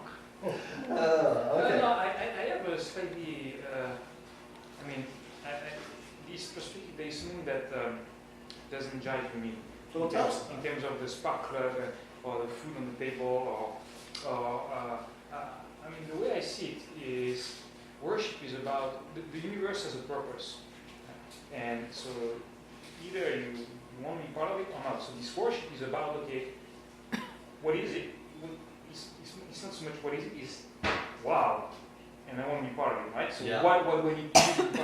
Okay. No, I have a slightly, this perspective, there is something that doesn't jive with me. So tell us. In terms of the spark plug or the food on the table, the way I see it is worship is about, the universe has a purpose. And so either you want to be part of it or not. So this worship is about, okay, what is it? It's not so much what is it, it's wow, and I want to be part of it, right? So Yeah. what we need to be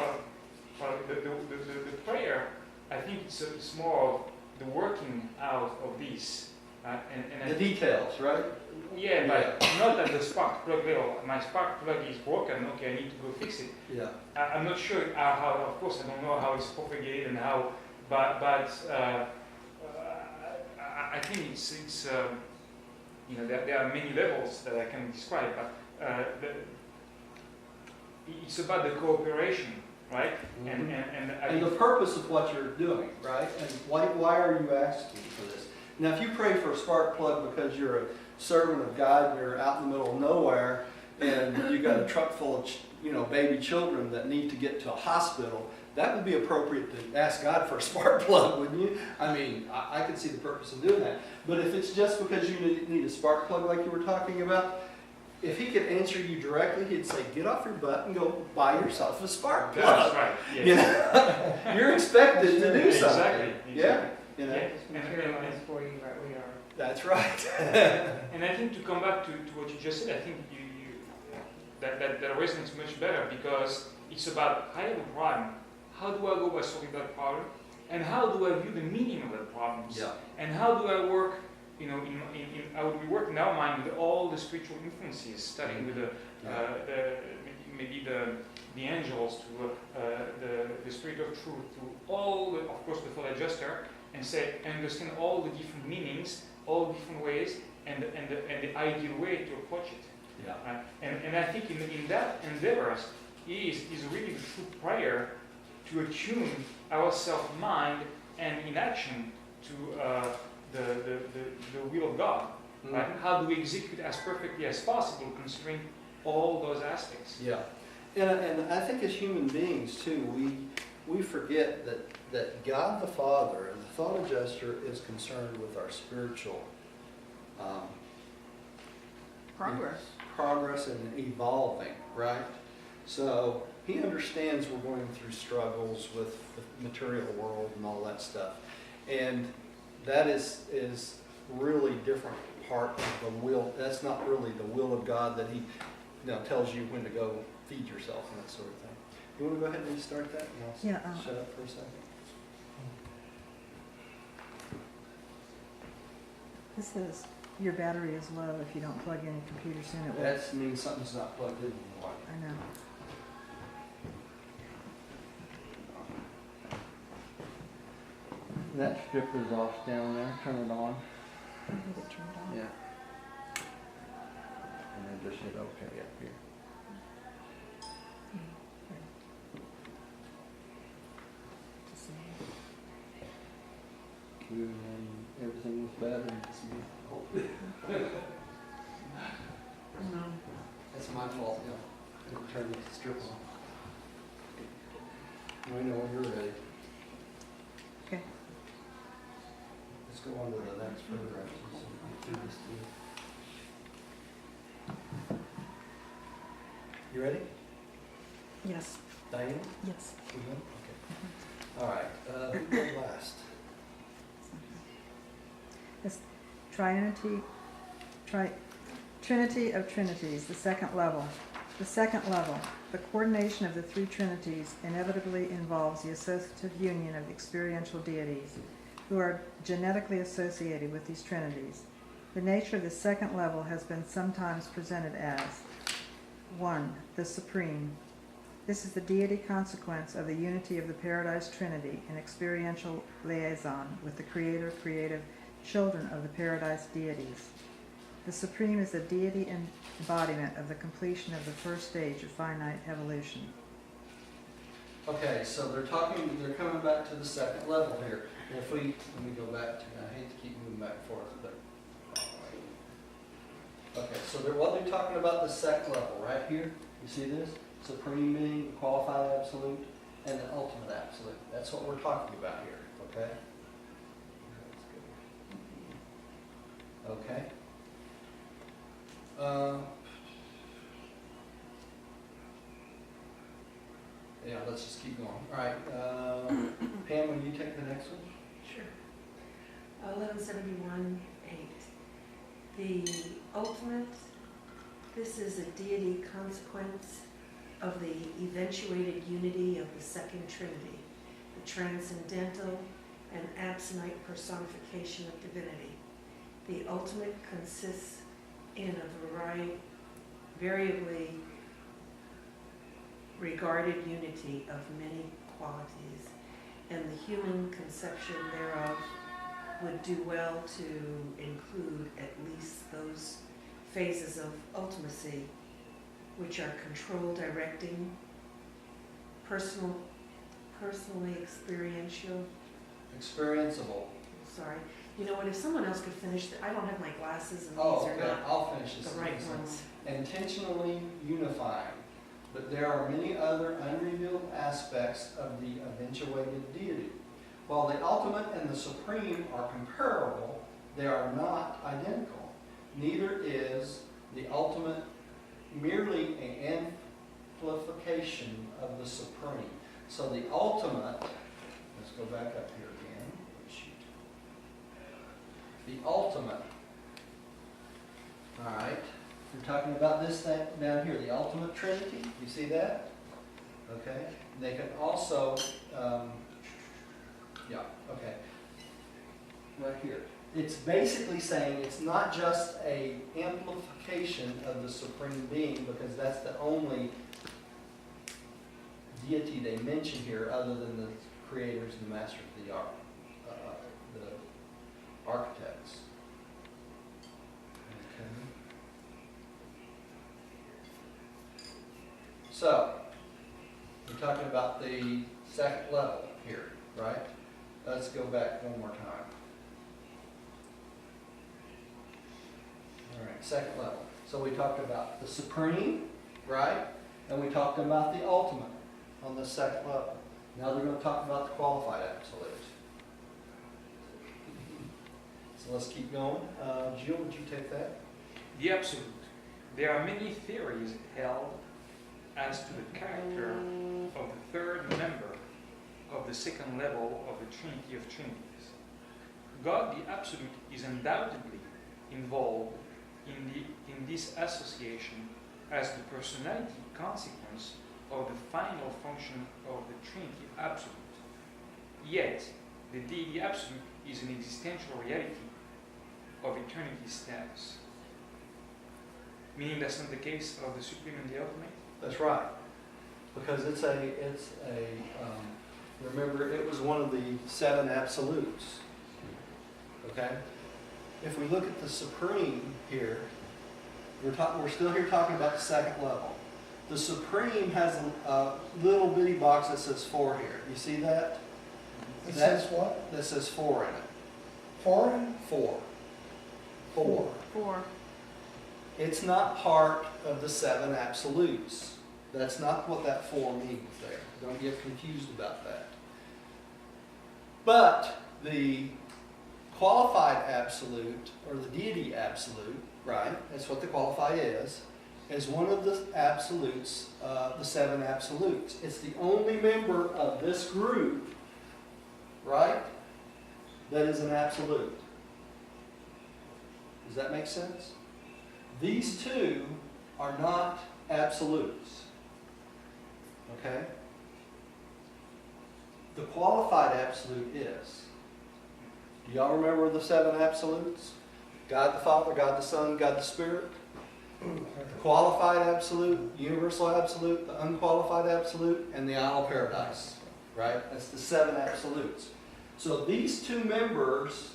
part of it. The prayer, I think it's more of the working out of this. And The details, right? yeah, but not at the spark plug level. My spark plug is broken, okay, I need to go fix it. Yeah. I'm not sure how, of course, I don't know how it's propagated and how, but I think it's there are many levels that I can describe, but it's about the cooperation, right? Mm-hmm. And And the purpose of what you're doing, right? And why are you asking for this? Now, if you pray for a spark plug because you're a servant of God and you're out in the middle of nowhere and you've got a truck full of baby children that need to get to a hospital, that would be appropriate to ask God for a spark plug, wouldn't you? I mean, I could see the purpose of doing that. But if it's just because you need a spark plug like you were talking about, if He could answer you directly, He'd say, get off your butt and go buy yourself a spark plug. that's right. Yes. You're expected to do something. Exactly. Yeah. Yeah. It's materialized for you right where you are. That's right. And I think to come back to what you just said, I think that resonates much better because it's about I have a problem. How do I go by solving that problem? And how do I view the meaning of that problem? Yeah. And how do I work, how would we work in our mind with all the spiritual influences, starting with maybe the angels, to the spirit of truth, to all, of course, the full adjuster, and understand all the different meanings, all the different ways, and the ideal way to approach it. Yeah. And I think in that endeavors is really the true prayer to attune our self-mind and in action to the will of God. Mm-hmm. Right? How do we execute as perfectly as possible, considering all those aspects? Yeah. And I think as human beings too, we forget that God the Father, the thought adjuster, is concerned with our spiritual progress and evolving, right? So He understands we're going through struggles with the material world and all that stuff. And that is really different part of the will. That's not really the will of God that He tells you when to go feed yourself and that sort of thing. You want to go ahead and restart that? And I'll Yeah, shut up for a second. This says your battery is low. If you don't plug in your computer soon, it will. That means something's not plugged in anymore. I know. That stripper's off down there. Turn it on. I think it turned on. Yeah. And then just hit OK up here. To see. And everything was bad and it's me. No. That's my fault, I didn't turn the strip on. I know when you're ready. Okay. Let's go on to the next photograph. So we can do this too. You ready? Yes. Diane? Yes. We good? Okay. All right. Who goes last? Trinity of Trinities, the second level. The second level, the coordination of the three Trinities inevitably involves the associative union of experiential deities who are genetically associated with these Trinities. The nature of the second level has been sometimes presented as 1. The Supreme. This is the deity consequence of the unity of the Paradise Trinity in experiential liaison with the creator, creative children of the Paradise deities. The Supreme is the deity embodiment of the completion of the first stage of finite evolution. Okay, so they're coming back to the second level here. And if let me go back to, I hate to keep moving back and forth, but. Okay, so they're talking about the second level right here. You see this? Supreme being, the qualified absolute, and the ultimate absolute. That's what we're talking about here, okay? Okay. Yeah, let's just keep going. All right, Pam, will you take the next one? Sure. 1171-8. The ultimate, this is a deity consequence of the eventuated unity of the second Trinity, the transcendental and absonite personification of divinity. The ultimate consists in a variably regarded unity of many qualities, and the human conception thereof would do well to include at least those phases of ultimacy which are control directing, personally experiential. Experienceable. Sorry. You know what, if someone else could finish, I don't have my glasses and Oh, these are okay, not I'll finish this. the right ones. Intentionally unifying, but there are many other unrevealed aspects of the eventuated deity. While the ultimate and the supreme are comparable, they are not identical. Neither is the ultimate merely an amplification of the supreme. So the ultimate, let's go back up here again. Shoot. The ultimate, all right, we're talking about this thing down here, the ultimate Trinity. You see that? Okay. They can also, yeah, okay. Right here. It's basically saying it's not just a amplification of the Supreme Being, because that's the only deity they mention here other than the creators and the masters of the art, the architects. Okay. So, we're talking about the second level here, right? Let's go back one more time. All right, second level. So we talked about the supreme, right? And we talked about the ultimate on the second level. Now they're going to talk about the qualified absolute. So let's keep going. Jill, would you take that? The absolute. There are many theories held as to the character of the third member of the second level of the Trinity of Trinities. God, the Absolute, is undoubtedly involved in this association as the personality consequence of the final function of the Trinity Absolute. Yet, the Deity Absolute is an existential reality of eternity status. Meaning that's not the case of the Supreme and the Ultimate? That's right. Because remember, it was one of the 7 absolutes. Okay? If we look at the Supreme here, we're still here talking about the second level. The Supreme has a little bitty box that says 4 here. You see that? It says what? That says 4 in it. Foreign? 4. 4. 4. It's not part of the 7 absolutes. That's not what that 4 means there. Don't get confused about that. But the qualified absolute, or the deity absolute, right, that's what the qualified is one of the absolutes, the 7 absolutes. It's the only member of this group, right, that is an absolute. Does that make sense? These 2 are not absolutes. Okay? The qualified absolute is. Do y'all remember the 7 absolutes? God the Father, God the Son, God the Spirit. The qualified absolute, universal absolute, the unqualified absolute, and the isle of paradise. Right? That's the 7 absolutes. So these 2 members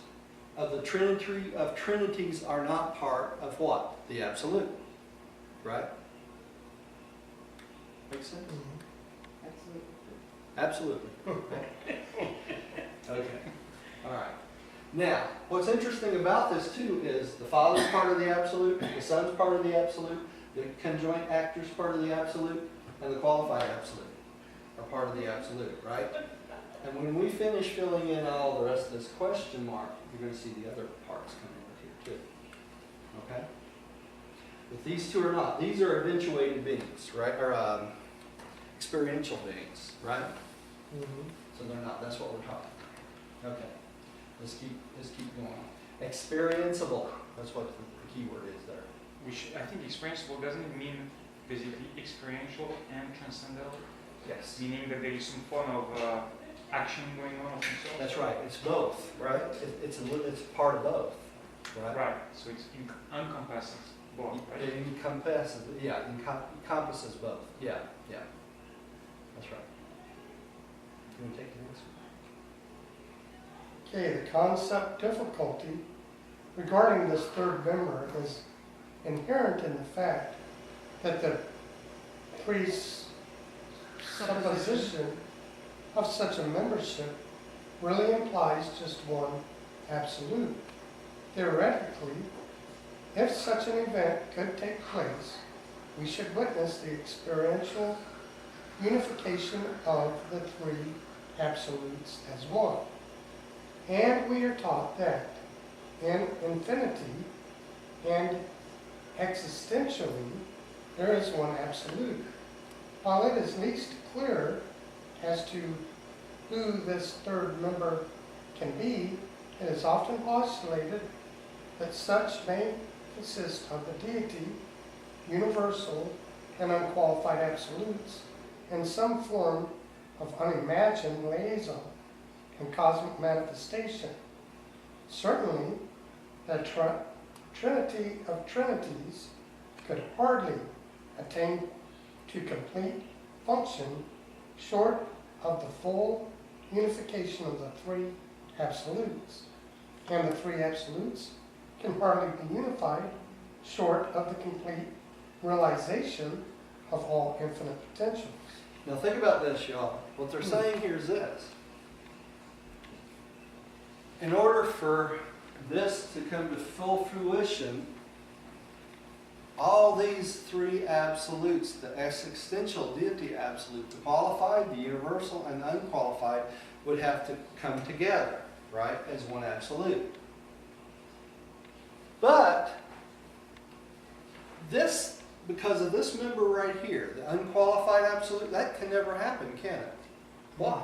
of the Trinity of Trinities are not part of what? The absolute. Right? Make sense? Absolutely. Okay. All right. Now, what's interesting about this too is the Father's part of the absolute, the Son's part of the absolute, the conjoint actor's part of the absolute, and the qualified absolute are part of the absolute, right? And when we finish filling in all the rest of this question mark, you're going to see the other parts come in here too. Okay? But these 2 are not. These are eventuated beings, right? Or experiential beings, right? Mm-hmm. So they're not. That's what we're talking about. Okay. Let's keep going. Experienceable. That's what the key word is there. Which I think experienceable doesn't mean basically experiential and transcendental. Yes. Meaning that there is some form of action going on of himself. That's right. It's both, right? It's part of both, right? Right. So it's encompasses both, right? It encompasses, encompasses both. Yeah. That's right. You want to take the next one? Okay, the concept difficulty regarding this 3rd member is inherent in the fact that the presupposition of such a membership really implies just one absolute. Theoretically, if such an event could take place, we should witness the experiential unification of the 3 absolutes as one. And we are taught that in infinity and existentially, there is one absolute. While it is least clear as to who this 3rd member can be, it is often postulated that such may consist of the deity, universal and unqualified absolutes, and some form of unimagined liaison and cosmic manifestation. Certainly, the Trinity of Trinities could hardly attain to complete function short of the full unification of the 3 absolutes. And the 3 absolutes can hardly be unified short of the complete realization of all infinite potentials. Now think about this, y'all. What they're saying here is this. In order for this to come to full fruition, all these 3 absolutes, the existential deity absolute, the qualified, the universal, and the unqualified, would have to come together, right, as one absolute. But this, because of this member right here, the unqualified absolute, that can never happen, can it? Why?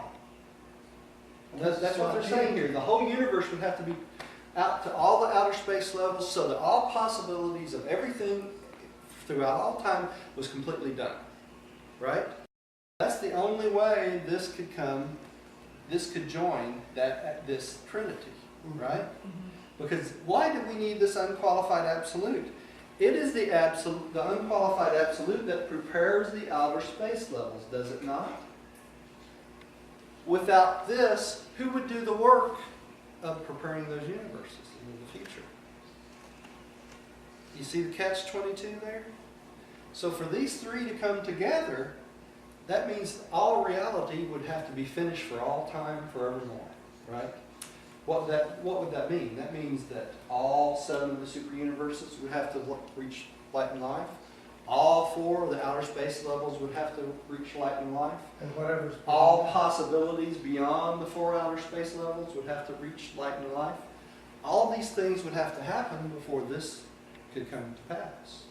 That's what they're saying here. The whole universe would have to be out to all the outer space levels, so that all possibilities of everything throughout all time was completely done. Right? That's the only way this could join this Trinity. Right? Because why do we need this unqualified absolute? It is the unqualified absolute that prepares the outer space levels, does it not? Without this, who would do the work of preparing those universes in the future? You see the catch-22 there? So for these three to come together, that means all reality would have to be finished for all time, forevermore, right? What would that mean? That means that all 7 of the super universes would have to reach light and life. All 4 of the outer space levels would have to reach light and life. And whatever's All possibilities beyond the 4 outer space levels would have to reach light and life. All these things would have to happen before this could come to pass.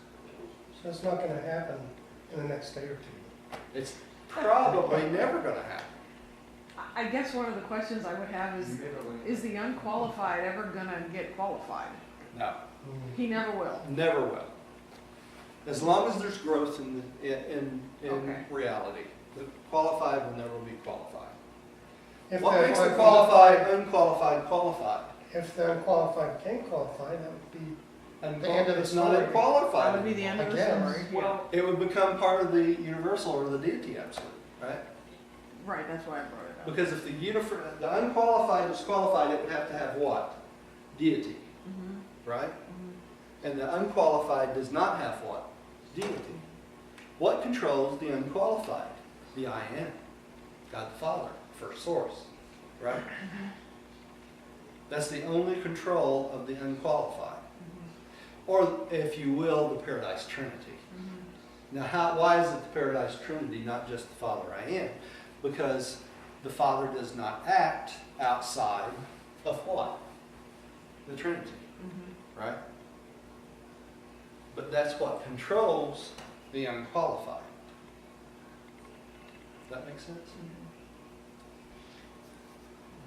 So it's not going to happen in the next day or two. It's probably never going to happen. I guess one of the questions I would have is the unqualified ever gonna get qualified? No, He never will. never will. As long as there's growth in Okay. reality, the qualified will never be qualified. If What the makes the unqualified- qualified qualified? If the unqualified can't qualify, that would be the end of the It's not story. unqualified. That would be the end of the I guess. story. Well, It would become part of the universal or the deity absolute, right? Right, that's why I brought it up. Because if the unqualified was qualified, it would have to have what? Deity, right? And the unqualified does not have what? Deity. What controls the unqualified? The I Am, God the Father, first source, right? That's the only control of the unqualified. Or, if you will, the Paradise Trinity. Now, why is it the Paradise Trinity, not just the Father I Am? Because the Father does not act outside of what? The Trinity, right? But that's what controls the unqualified. Does that make sense?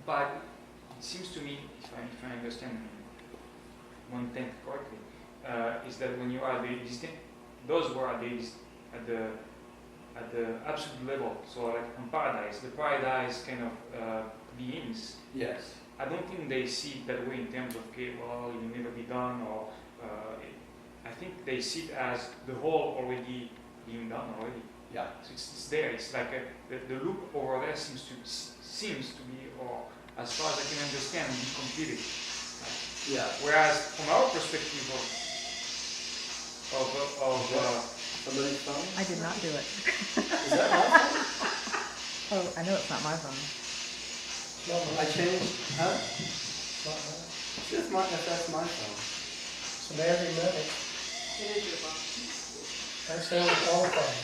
but it seems to me, if I understand one thing correctly, is that when you are the existing, those who are at the absolute level, so like on paradise, the paradise kind of beings, Yes. I don't think they see it that way in terms of, okay, well, you'll never be done, or I think they see it as the whole already being done already. Yeah. So it's there. It's like the loop over there seems to be, or as far as I can understand, be completed. Yeah. Whereas from our perspective of Somebody's phone? I did not do it. Is that my phone? Oh, I know it's not my phone. I changed, huh? That's my phone. So every minute, It is your phone. that's the only qualified.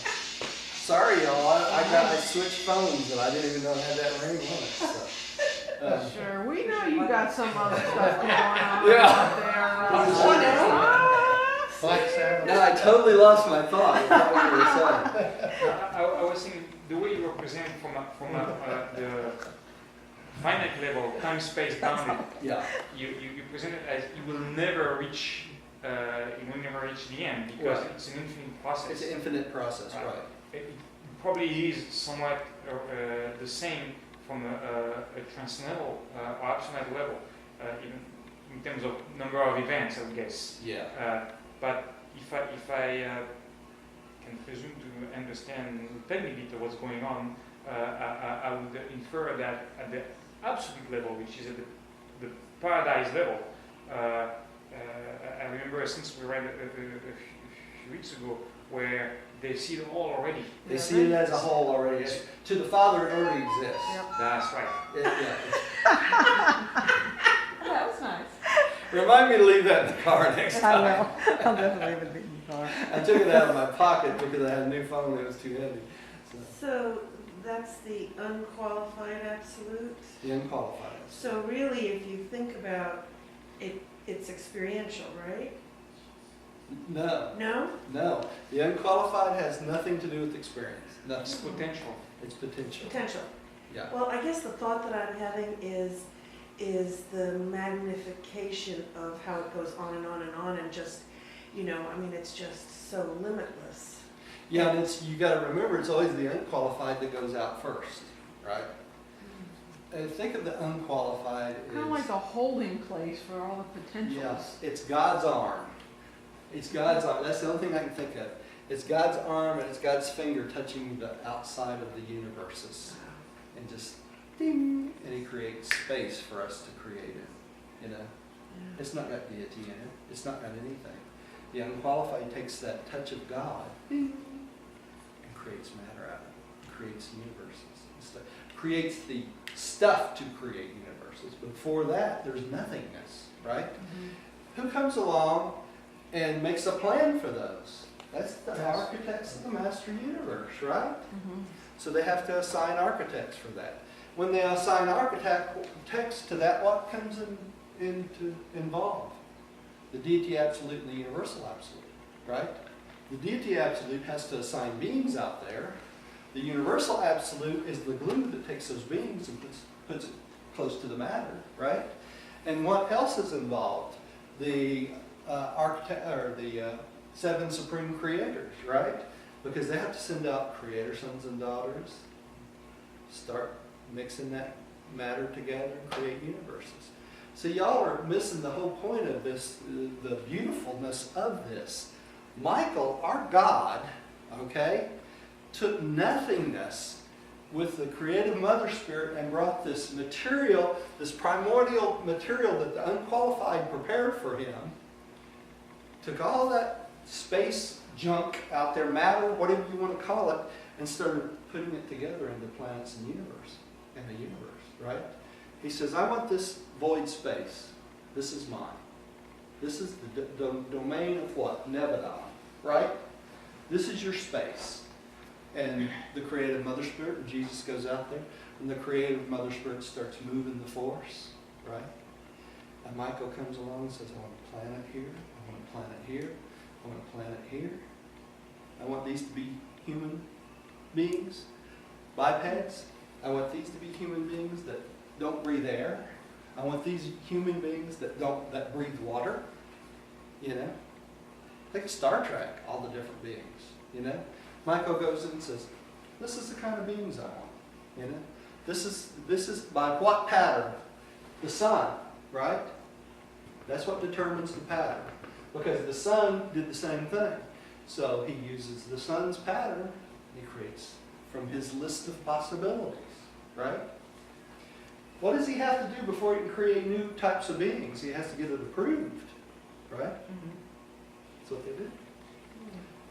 Sorry, y'all. I switched phones and I didn't even know it had that ring on it. So. Sure, we know you got some other stuff going on Yeah. out there. Black Sabbath. Now I totally lost my thought. I forgot what you were saying. I was thinking the way you represent from the finite level, time space bounded. Yeah. You present it as you will never reach the end because Right. it's an infinite process. It's an infinite process, Right. right? It probably is somewhat the same from a transcendental or absolute level, even in terms of number of events, I would guess. Yeah. But if I can presume to understand a tiny bit of what's going on, I would infer that at the absolute level, which is at the paradise level, I remember since we read a few weeks ago where they see it all already. They see it as a whole already. To the Father, it already exists. Yep. That's right. Yeah. That was nice. Remind me to leave that in the car next I time. will. I'll definitely leave it in the car. I took it out of my pocket because I had a new phone and it was too heavy. So, So that's the unqualified absolute. the unqualified. So really, if you think about it, it's experiential, right? No, No? no. The unqualified has nothing to do with experience. It's Nothing. potential. It's potential. Potential. Yeah. Well, I guess the thought that I'm having is is the magnification of how it goes on and on and on, and just, you know, I mean, it's just so limitless. Yeah, and you got to remember, it's always the unqualified that goes out first, right? And think of the unqualified Kind of like a holding place for all the potentials. yes, it's God's arm. It's God's arm. That's the only thing I can think of. It's God's arm and it's God's finger touching the outside of the universes. And just ding, and He creates space for us to create it. You know? It's not got deity in it. It's not got anything. The unqualified takes that touch of God ding, and creates matter out of it. Creates universes. And stuff. Creates the stuff to create universes. Before that, there's nothingness, right? Mm-hmm. Who comes along and makes a plan for those? That's the architects of the master universe, right? Mm-hmm. So they have to assign architects for that. When they assign architects to that, what comes into involved? The deity absolute and the universal absolute, right? The deity absolute has to assign beings out there. The universal absolute is the glue that takes those beings and puts it close to the matter, right? And what else is involved? The seven supreme creators, right? Because they have to send out creator sons and daughters, start mixing that matter together and create universes. So y'all are missing the whole point of this, the beautifulness of this. Michael, our God, okay, took nothingness with the creative mother spirit and brought this material, this primordial material that the unqualified prepared for him, took all that space junk out there, matter, whatever you want to call it, and started putting it together into planets and the universe, right? He says, I want this void space. This is mine. This is the domain of what? Nebadon, right? This is your space. And the creative mother spirit, and Jesus goes out there, and the creative mother spirit starts moving the force, right? And Michael comes along and says, I want a planet here, I want a planet here, I want a planet here. I want these to be human beings, bipeds. I want these to be human beings that don't breathe air. I want these human beings that breathe water. You know? Think of Star Trek, all the different beings. You know? Michael goes in and says, this is the kind of beings I want. You know? This is by what pattern? The sun, right? That's what determines the pattern. Because the sun did the same thing. So he uses the sun's pattern, he creates from his list of possibilities, right? What does he have to do before he can create new types of beings? He has to get it approved, right? Mm-hmm. That's what they did.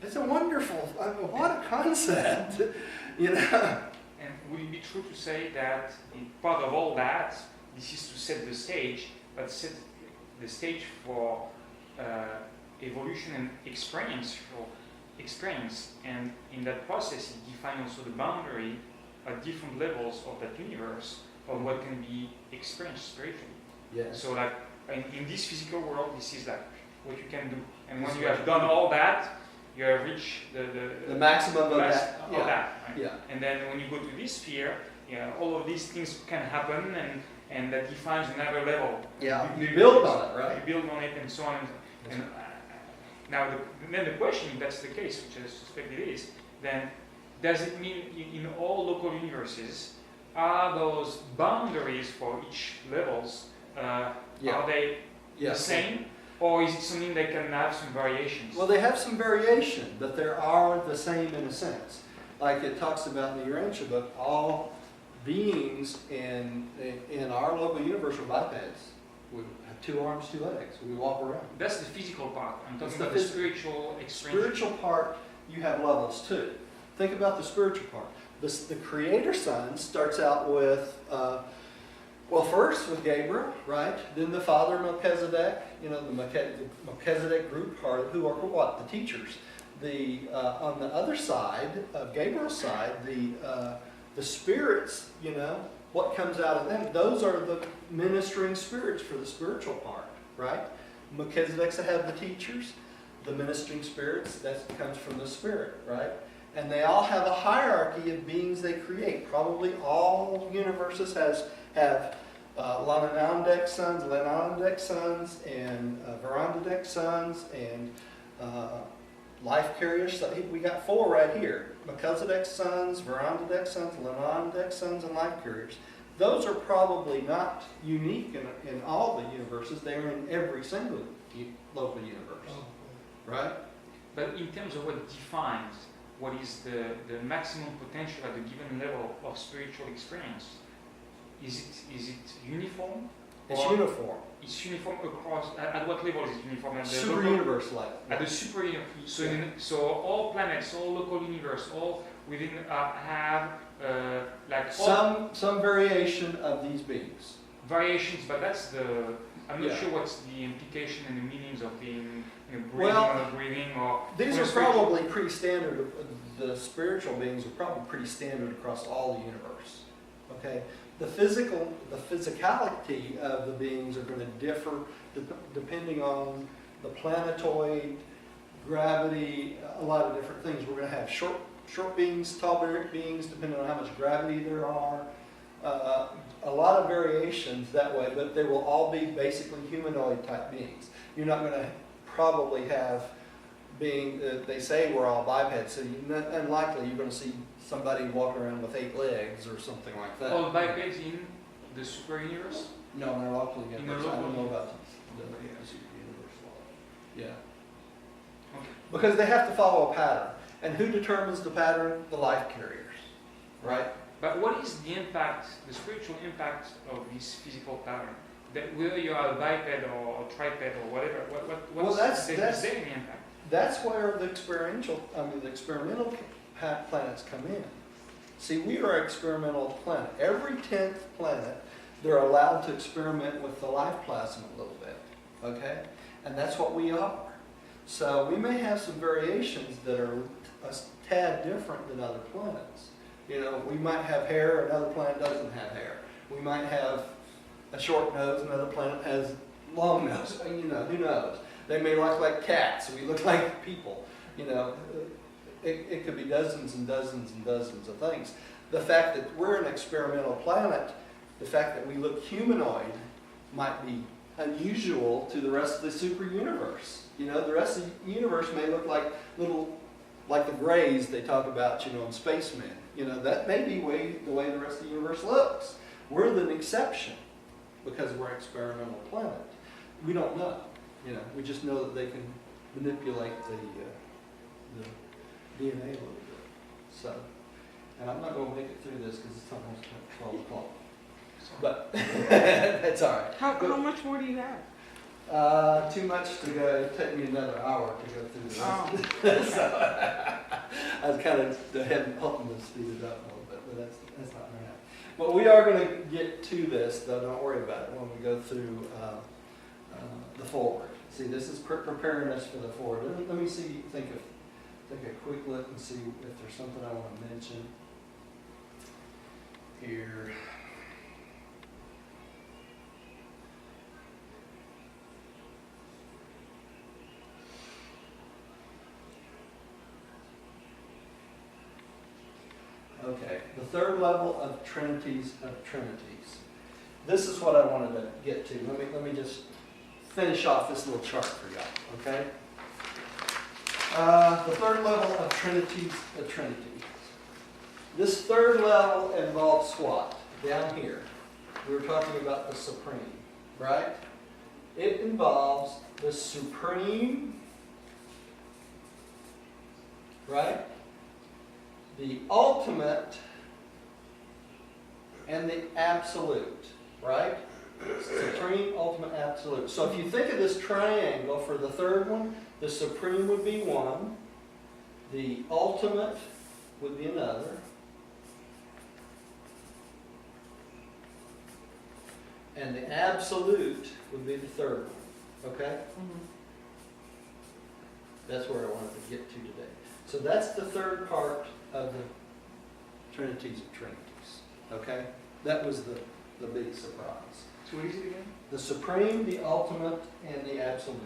It's a wonderful, what a concept, you know? And would it be true to say that in part of all that, this is to set the stage, but set the stage for evolution and experience, and in that process it defines also the boundary at different levels of that universe of what can be experienced spiritually. Yes. So like in this physical world, this is like what you can do. And when you have done all that, you have reached the maximum of that. Of that, right? Yeah. And then when you go to this sphere, all of these things can happen, and that defines another level. Yeah. You build on it, right? You build on it, and so on. And now, then the question, if that's the case, which I suspect it is, then does it mean in all local universes, are those boundaries for each levels, are they the same? Or is it something that can have some variations? Well, they have some variation, but they are the same in a sense. Like it talks about in the Urantia book, all beings in our local universe are bipeds. We have 2 arms, 2 legs. We walk around. That's the physical part. I'm talking That's about the spiritual experience. Spiritual part, you have levels too. Think about the spiritual part. The Creator Son starts out with, first with Gabriel, right? Then the Father Melchizedek, the Melchizedek group, who are what? The teachers. On the other side, of Gabriel's side, the spirits, what comes out of them, those are the ministering spirits for the spiritual part, right? Melchizedek's have the teachers, the ministering spirits, that comes from the spirit, right? And they all have a hierarchy of beings they create. Probably all universes have Lananandek sons, and Verandadek sons, and life carriers. So we got 4 right here. Melchizedek sons, Verandadek sons, Lanandek sons, and life carriers. Those are probably not unique in all the universes. They're in every single local universe, right? But in terms of what defines what is the maximum potential at a given level of spiritual experience, is it uniform? It's Or uniform. It's uniform across, at what level is it uniform? At the Super local- universe level. At the super universe. So, so all planets, all local universe, all within have like all Some variation of these beings. variations, but that's the. I'm not Yeah. sure what's the implication and the meanings of being breathing Well, or breathing or. These or are spiritual- probably pretty standard. The spiritual beings are probably pretty standard across all the universe. Okay, the physicality of the beings are going to differ depending on the planetoid, gravity, a lot of different things. We're going to have short beings, tall beings, depending on how much gravity there are. A lot of variations that way, but they will all be basically humanoid type beings. You're not going to probably have being, they say we're all bipeds, so unlikely you're going to see somebody walking around with 8 legs or something like that. All bipeds in the super universe? No, they're local In the universe. I don't local know about the super universe law. Yeah. Okay. Because they have to follow a pattern. And who determines the pattern? The life carriers, right? But what is the impact, the spiritual impact of this physical pattern? That whether you are a biped or a triped or whatever, what's the impact? That's where the experimental planets come in. See, we are an experimental planet. Every 10th planet, they're allowed to experiment with the life plasma a little bit, okay? And that's what we are. So we may have some variations that are a tad different than other planets. You know, we might have hair, another planet doesn't have hair. We might have a short nose, another planet has long nose. You know, who knows? They may look like cats, we look like people. You know, it could be dozens and dozens and dozens of things. The fact that we're an experimental planet, the fact that we look humanoid might be unusual to the rest of the super universe. You know, the rest of the universe may look like like the grays they talk about, you know, in Spacemen. You know, that may be the way the rest of the universe looks. We're the exception because we're an experimental planet. We don't know. You know, we just know that they can manipulate the DNA a little bit. So, and I'm not going to make it through this because it's almost 12 o'clock. But that's all right. How much more do you have? Too much to go. It'd take me another hour to go through this. Oh. So, I was kind of hoping to speed it up a little bit, but that's not going to happen. But we are going to get to this, though. Don't worry about it when we go through the forward. See, this is preparing us for the forward. Let me see. Take a quick look and see if there's something I want to mention here. Okay, the third level of trinities of trinities. This is what I wanted to get to. Let me just finish off this little chart for y'all, okay? The third level of trinities of trinities. This third level involves what? Down here. We were talking about the supreme, right? It involves the supreme, right? The ultimate and the absolute, right? Supreme, ultimate, absolute. So if you think of this triangle for the third one, the supreme would be one, the ultimate would be another, and the absolute would be the third one, okay? Mm-hmm. That's where I wanted to get to today. So that's the third part of the trinities of trinities, okay? That was the big surprise. So what is it again? The supreme, the ultimate, and the absolute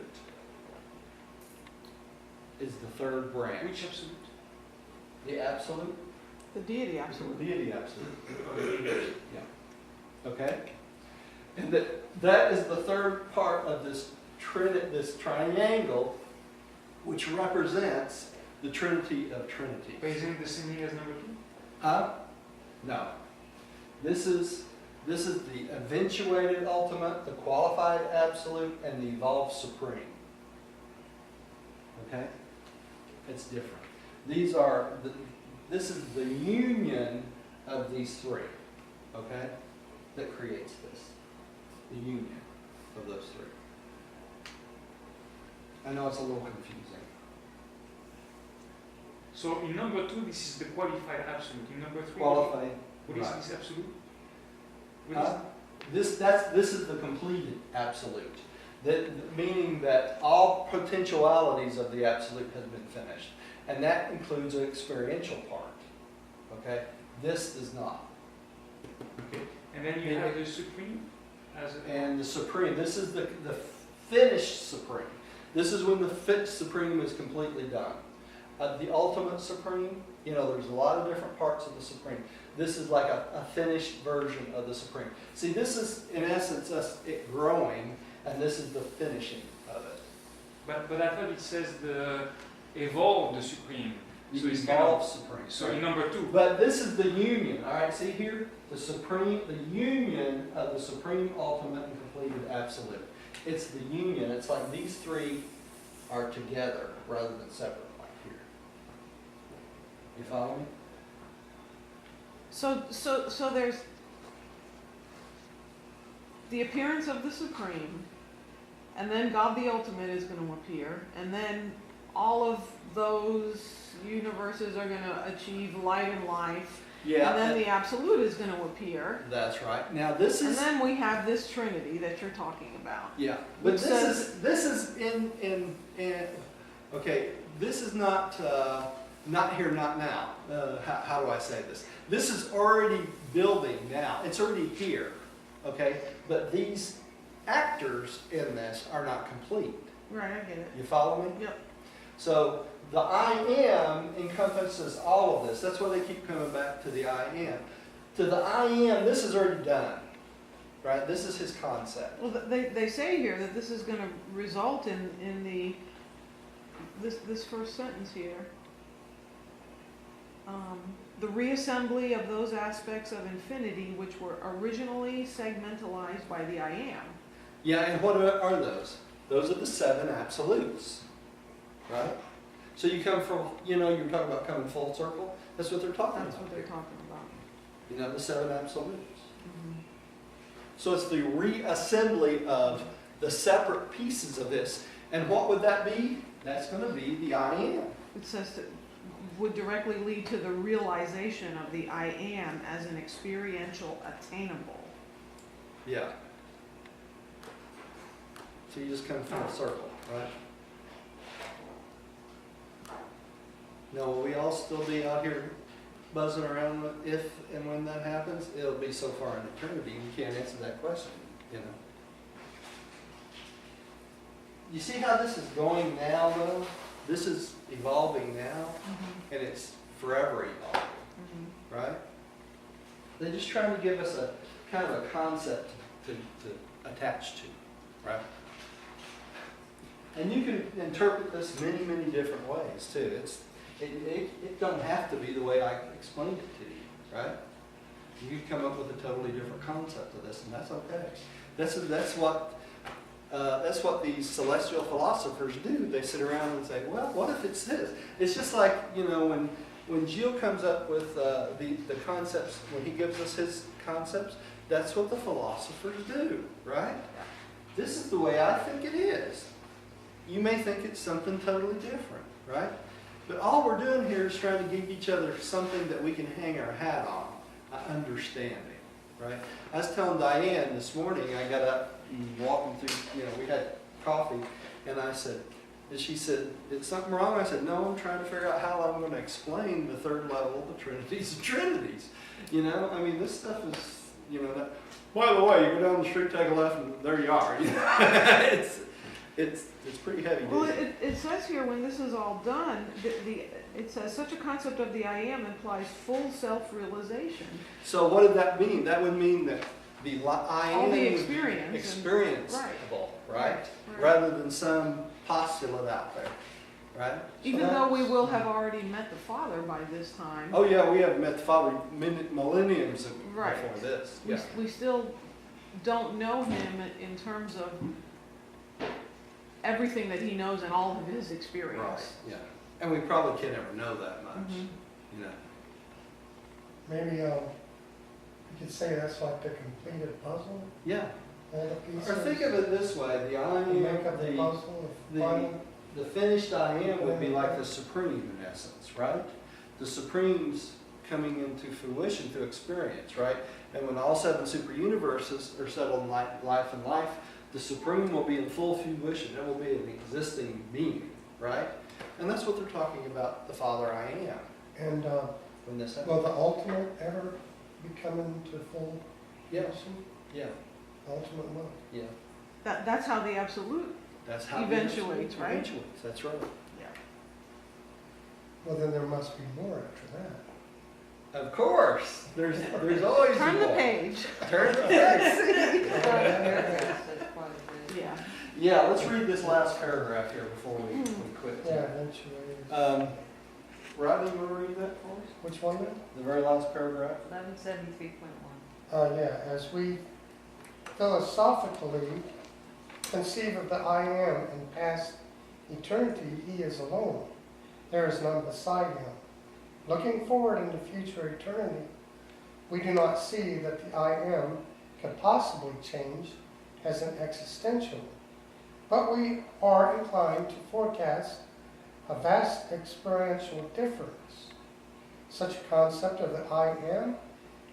is the third branch. Which absolute? The absolute? The deity absolute. The deity absolute. Yeah. Okay? And that is the third part of this triangle, which represents the Trinity of Trinities. But isn't the same thing as number 2? Huh? No. This is the eventuated ultimate, the qualified absolute, and the evolved supreme. Okay? It's different. This is the union of these three, okay, that creates this. The union of those three. I know it's a little confusing. So in number 2, this is the qualified absolute. In number 3, Qualified. what is right. this absolute? What is This is the completed absolute. Meaning that all potentialities of the absolute has been finished. And that includes an experiential part. Okay? This does not. Okay. And then you have the supreme as a... And the supreme, this is the finished supreme. This is when the supreme is completely done. The ultimate supreme, there's a lot of different parts of the supreme. This is like a finished version of the supreme. See, this is, in essence, it growing, and this is the finishing of it. But I thought it says the evolved the supreme. So The it's evolved supreme. So in number 2. But this is the union. All right, see here? The union of the supreme, ultimate, and completed absolute. It's the union. It's like these three are together rather than separate, like here. You follow me? So there's the appearance of the Supreme, and then God the Ultimate is going to appear, and then all of those universes are going to achieve light and life, Yeah. and then the Absolute is going to appear, That's right. Now this and is then we have this Trinity that you're talking about. yeah, but Which this is in okay. This is not here, not now. How do I say this? This is already building now. It's already here. Okay, but these actors in this are not complete. Right, I get it. You follow me? Yep. So the I am encompasses all of this. That's why they keep coming back to the I am. To the I am, this is already done. Right? This is his concept. Well, they say here that this is going to result in this first sentence here. The reassembly of those aspects of infinity which were originally segmentalized by the I am. Yeah, and what are those? Those are the 7 absolutes. Right? So you come from, you're talking about coming full circle. That's what they're talking That's about. what they're talking about. The 7 absolutes. Mhm. So it's the reassembly of the separate pieces of this. And what would that be? That's going to be the I am. It says that would directly lead to the realization of the I am as an experiential attainable. Yeah. So you just come full circle, right? Now, will we all still be out here buzzing around with if and when that happens? It'll be so far in eternity, you can't answer that question, You see how this is going now, though? This is evolving now, and it's forever evolving, right? They're just trying to give us a kind of a concept to attach to, right? And you can interpret this many, many different ways, too. It don't have to be the way I explained it to you, right? You can come up with a totally different concept of this, and that's okay. That's what these celestial philosophers do. They sit around and say, well, what if it's this? It's just like, when Gilles comes up with the concepts, when he gives us his concepts, that's what the philosophers do, right? This is the way I think it is. You may think it's something totally different, right? But all we're doing here is trying to give each other something that we can hang our hat on, an understanding, right? I was telling Diane this morning, I got up and walking through, we had coffee, and she said, is something wrong? I said, no, I'm trying to figure out how I'm going to explain the third level, the Trinities of Trinities. This stuff is, that, by the way, you go down the street, take a left, and there you are. It's pretty heavy duty. Well, it says here when this is all done, it says such a concept of the I am implies full self-realization. So what did that mean? That would mean that I All am the would be experience and- experienceable, right? Right. Rather than some postulate out there, right? Even though we will have already met the Father by this time. Oh yeah, we have met the Father millenniums Right. before this. We, Yeah. we still don't know him in terms of everything that he knows and all of his Right. experience. Yeah. And we probably can't ever know that much. Mhm. You know. Maybe, you could say that's like the completed puzzle, Yeah. all the pieces. Or think of it this way: the I You make up am, the puzzle, the- the finished I am would be like the supreme in essence, right? The supreme's coming into fruition through experience, right? And when all 7 super universes are settled in life and life, the supreme will be in full fruition. It will be an existing being, right? And that's what they're talking about, the Father I am, And when this happens. will the ultimate ever be coming to full Yeah, fruition? yeah, Ultimate will. yeah. That's how the absolute, That's how Eventuates, right? Eventuates, that's right. yeah. Well, then there must be more after that. Of course, there's always Turn the more. page. Turn the page. Paragraphs, that's quite a bit. Yeah. Yeah, let's read this last paragraph here before we quit. Yeah, eventually. Rodney, you want to read that for us? Which one then? The very last paragraph? 1173.1. Yeah, as we philosophically conceive of the I am in past eternity, he is alone. There is none beside him. Looking forward into future eternity, we do not see that the I am can possibly change as an existential, but we are inclined to forecast a vast experiential difference. Such a concept of the I am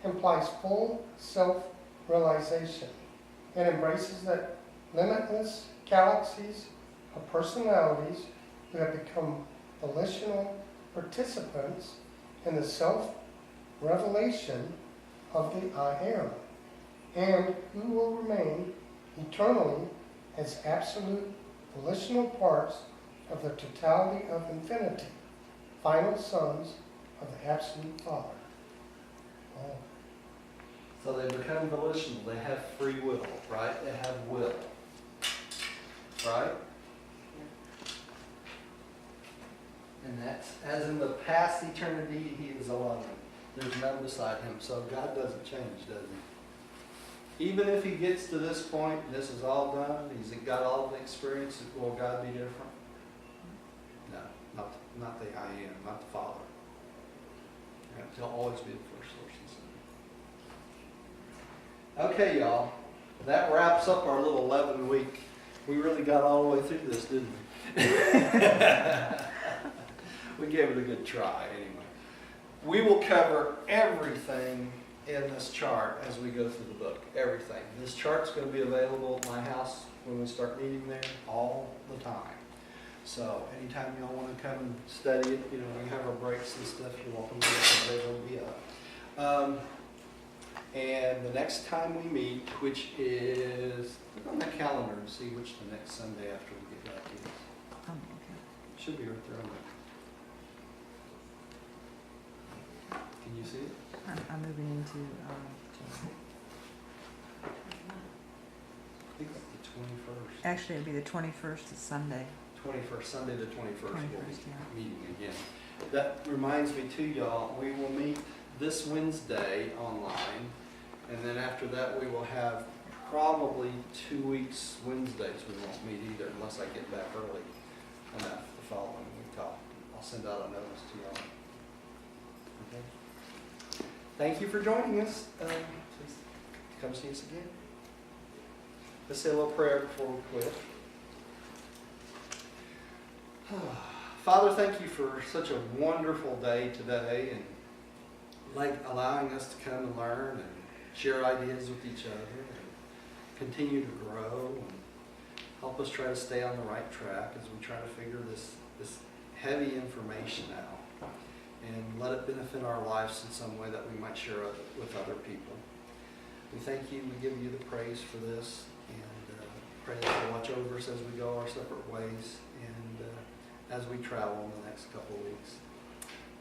implies full self-realization. It embraces that limitless galaxies of personalities who have become volitional participants in the self-revelation of the I am, and who will remain eternally as absolute volitional parts of the totality of infinity, final sons of the absolute Father. Oh. So they become volitional. They have free will, right? They have will, right? And that's, as in the past eternity, he is alone. There's none beside him. So God doesn't change, does he? Even if he gets to this point, this is all done, he's got all the experience, will God be different? No, not the I am, not the Father. He'll always be the first source and son. Okay, y'all. That wraps up our little 11-week. We really got all the way through this, didn't we? We gave it a good try, anyway. We will cover everything in this chart as we go through the book. Everything. This chart's going to be available at my house when we start meeting there all the time. So anytime y'all want to come and study it, you know, we have our breaks and stuff, you're welcome to it. They will be up. And the next time we meet, which is, look on that calendar and see which the next Sunday after we get back is. Oh, okay. Should be right there on there. Can you see it? I'm moving into, I think it's the 21st. actually, it'll be the 21st, it's Sunday. 21st, Sunday the 21st, we'll 21st, be yeah. meeting again. That reminds me too, y'all, we will meet this Wednesday online, and then after that we will have probably 2 weeks Wednesdays we won't meet either unless I get back early enough the following week. I'll send out a notice to y'all. Okay. Thank you for joining us. Please come see us again. Let's say a little prayer before we quit. Father, thank you for such a wonderful day today, and like allowing us to come and learn and share ideas with each other and continue to grow and help us try to stay on the right track as we try to figure this heavy information out and let it benefit our lives in some way that we might share it with other people. We thank you, we give you the praise for this, and pray that you'll watch over us as we go our separate ways and as we travel in the next couple of weeks.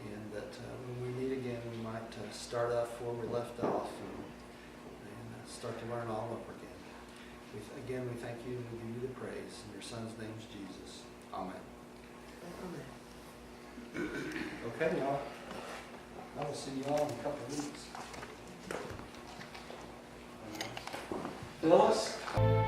And that when we meet again, we might start off where we left off and start to learn all over again. Again, we thank you and we give you the praise. In your son's name is Jesus. Amen. Okay, y'all. I will see you all in a couple of weeks. Phyllis?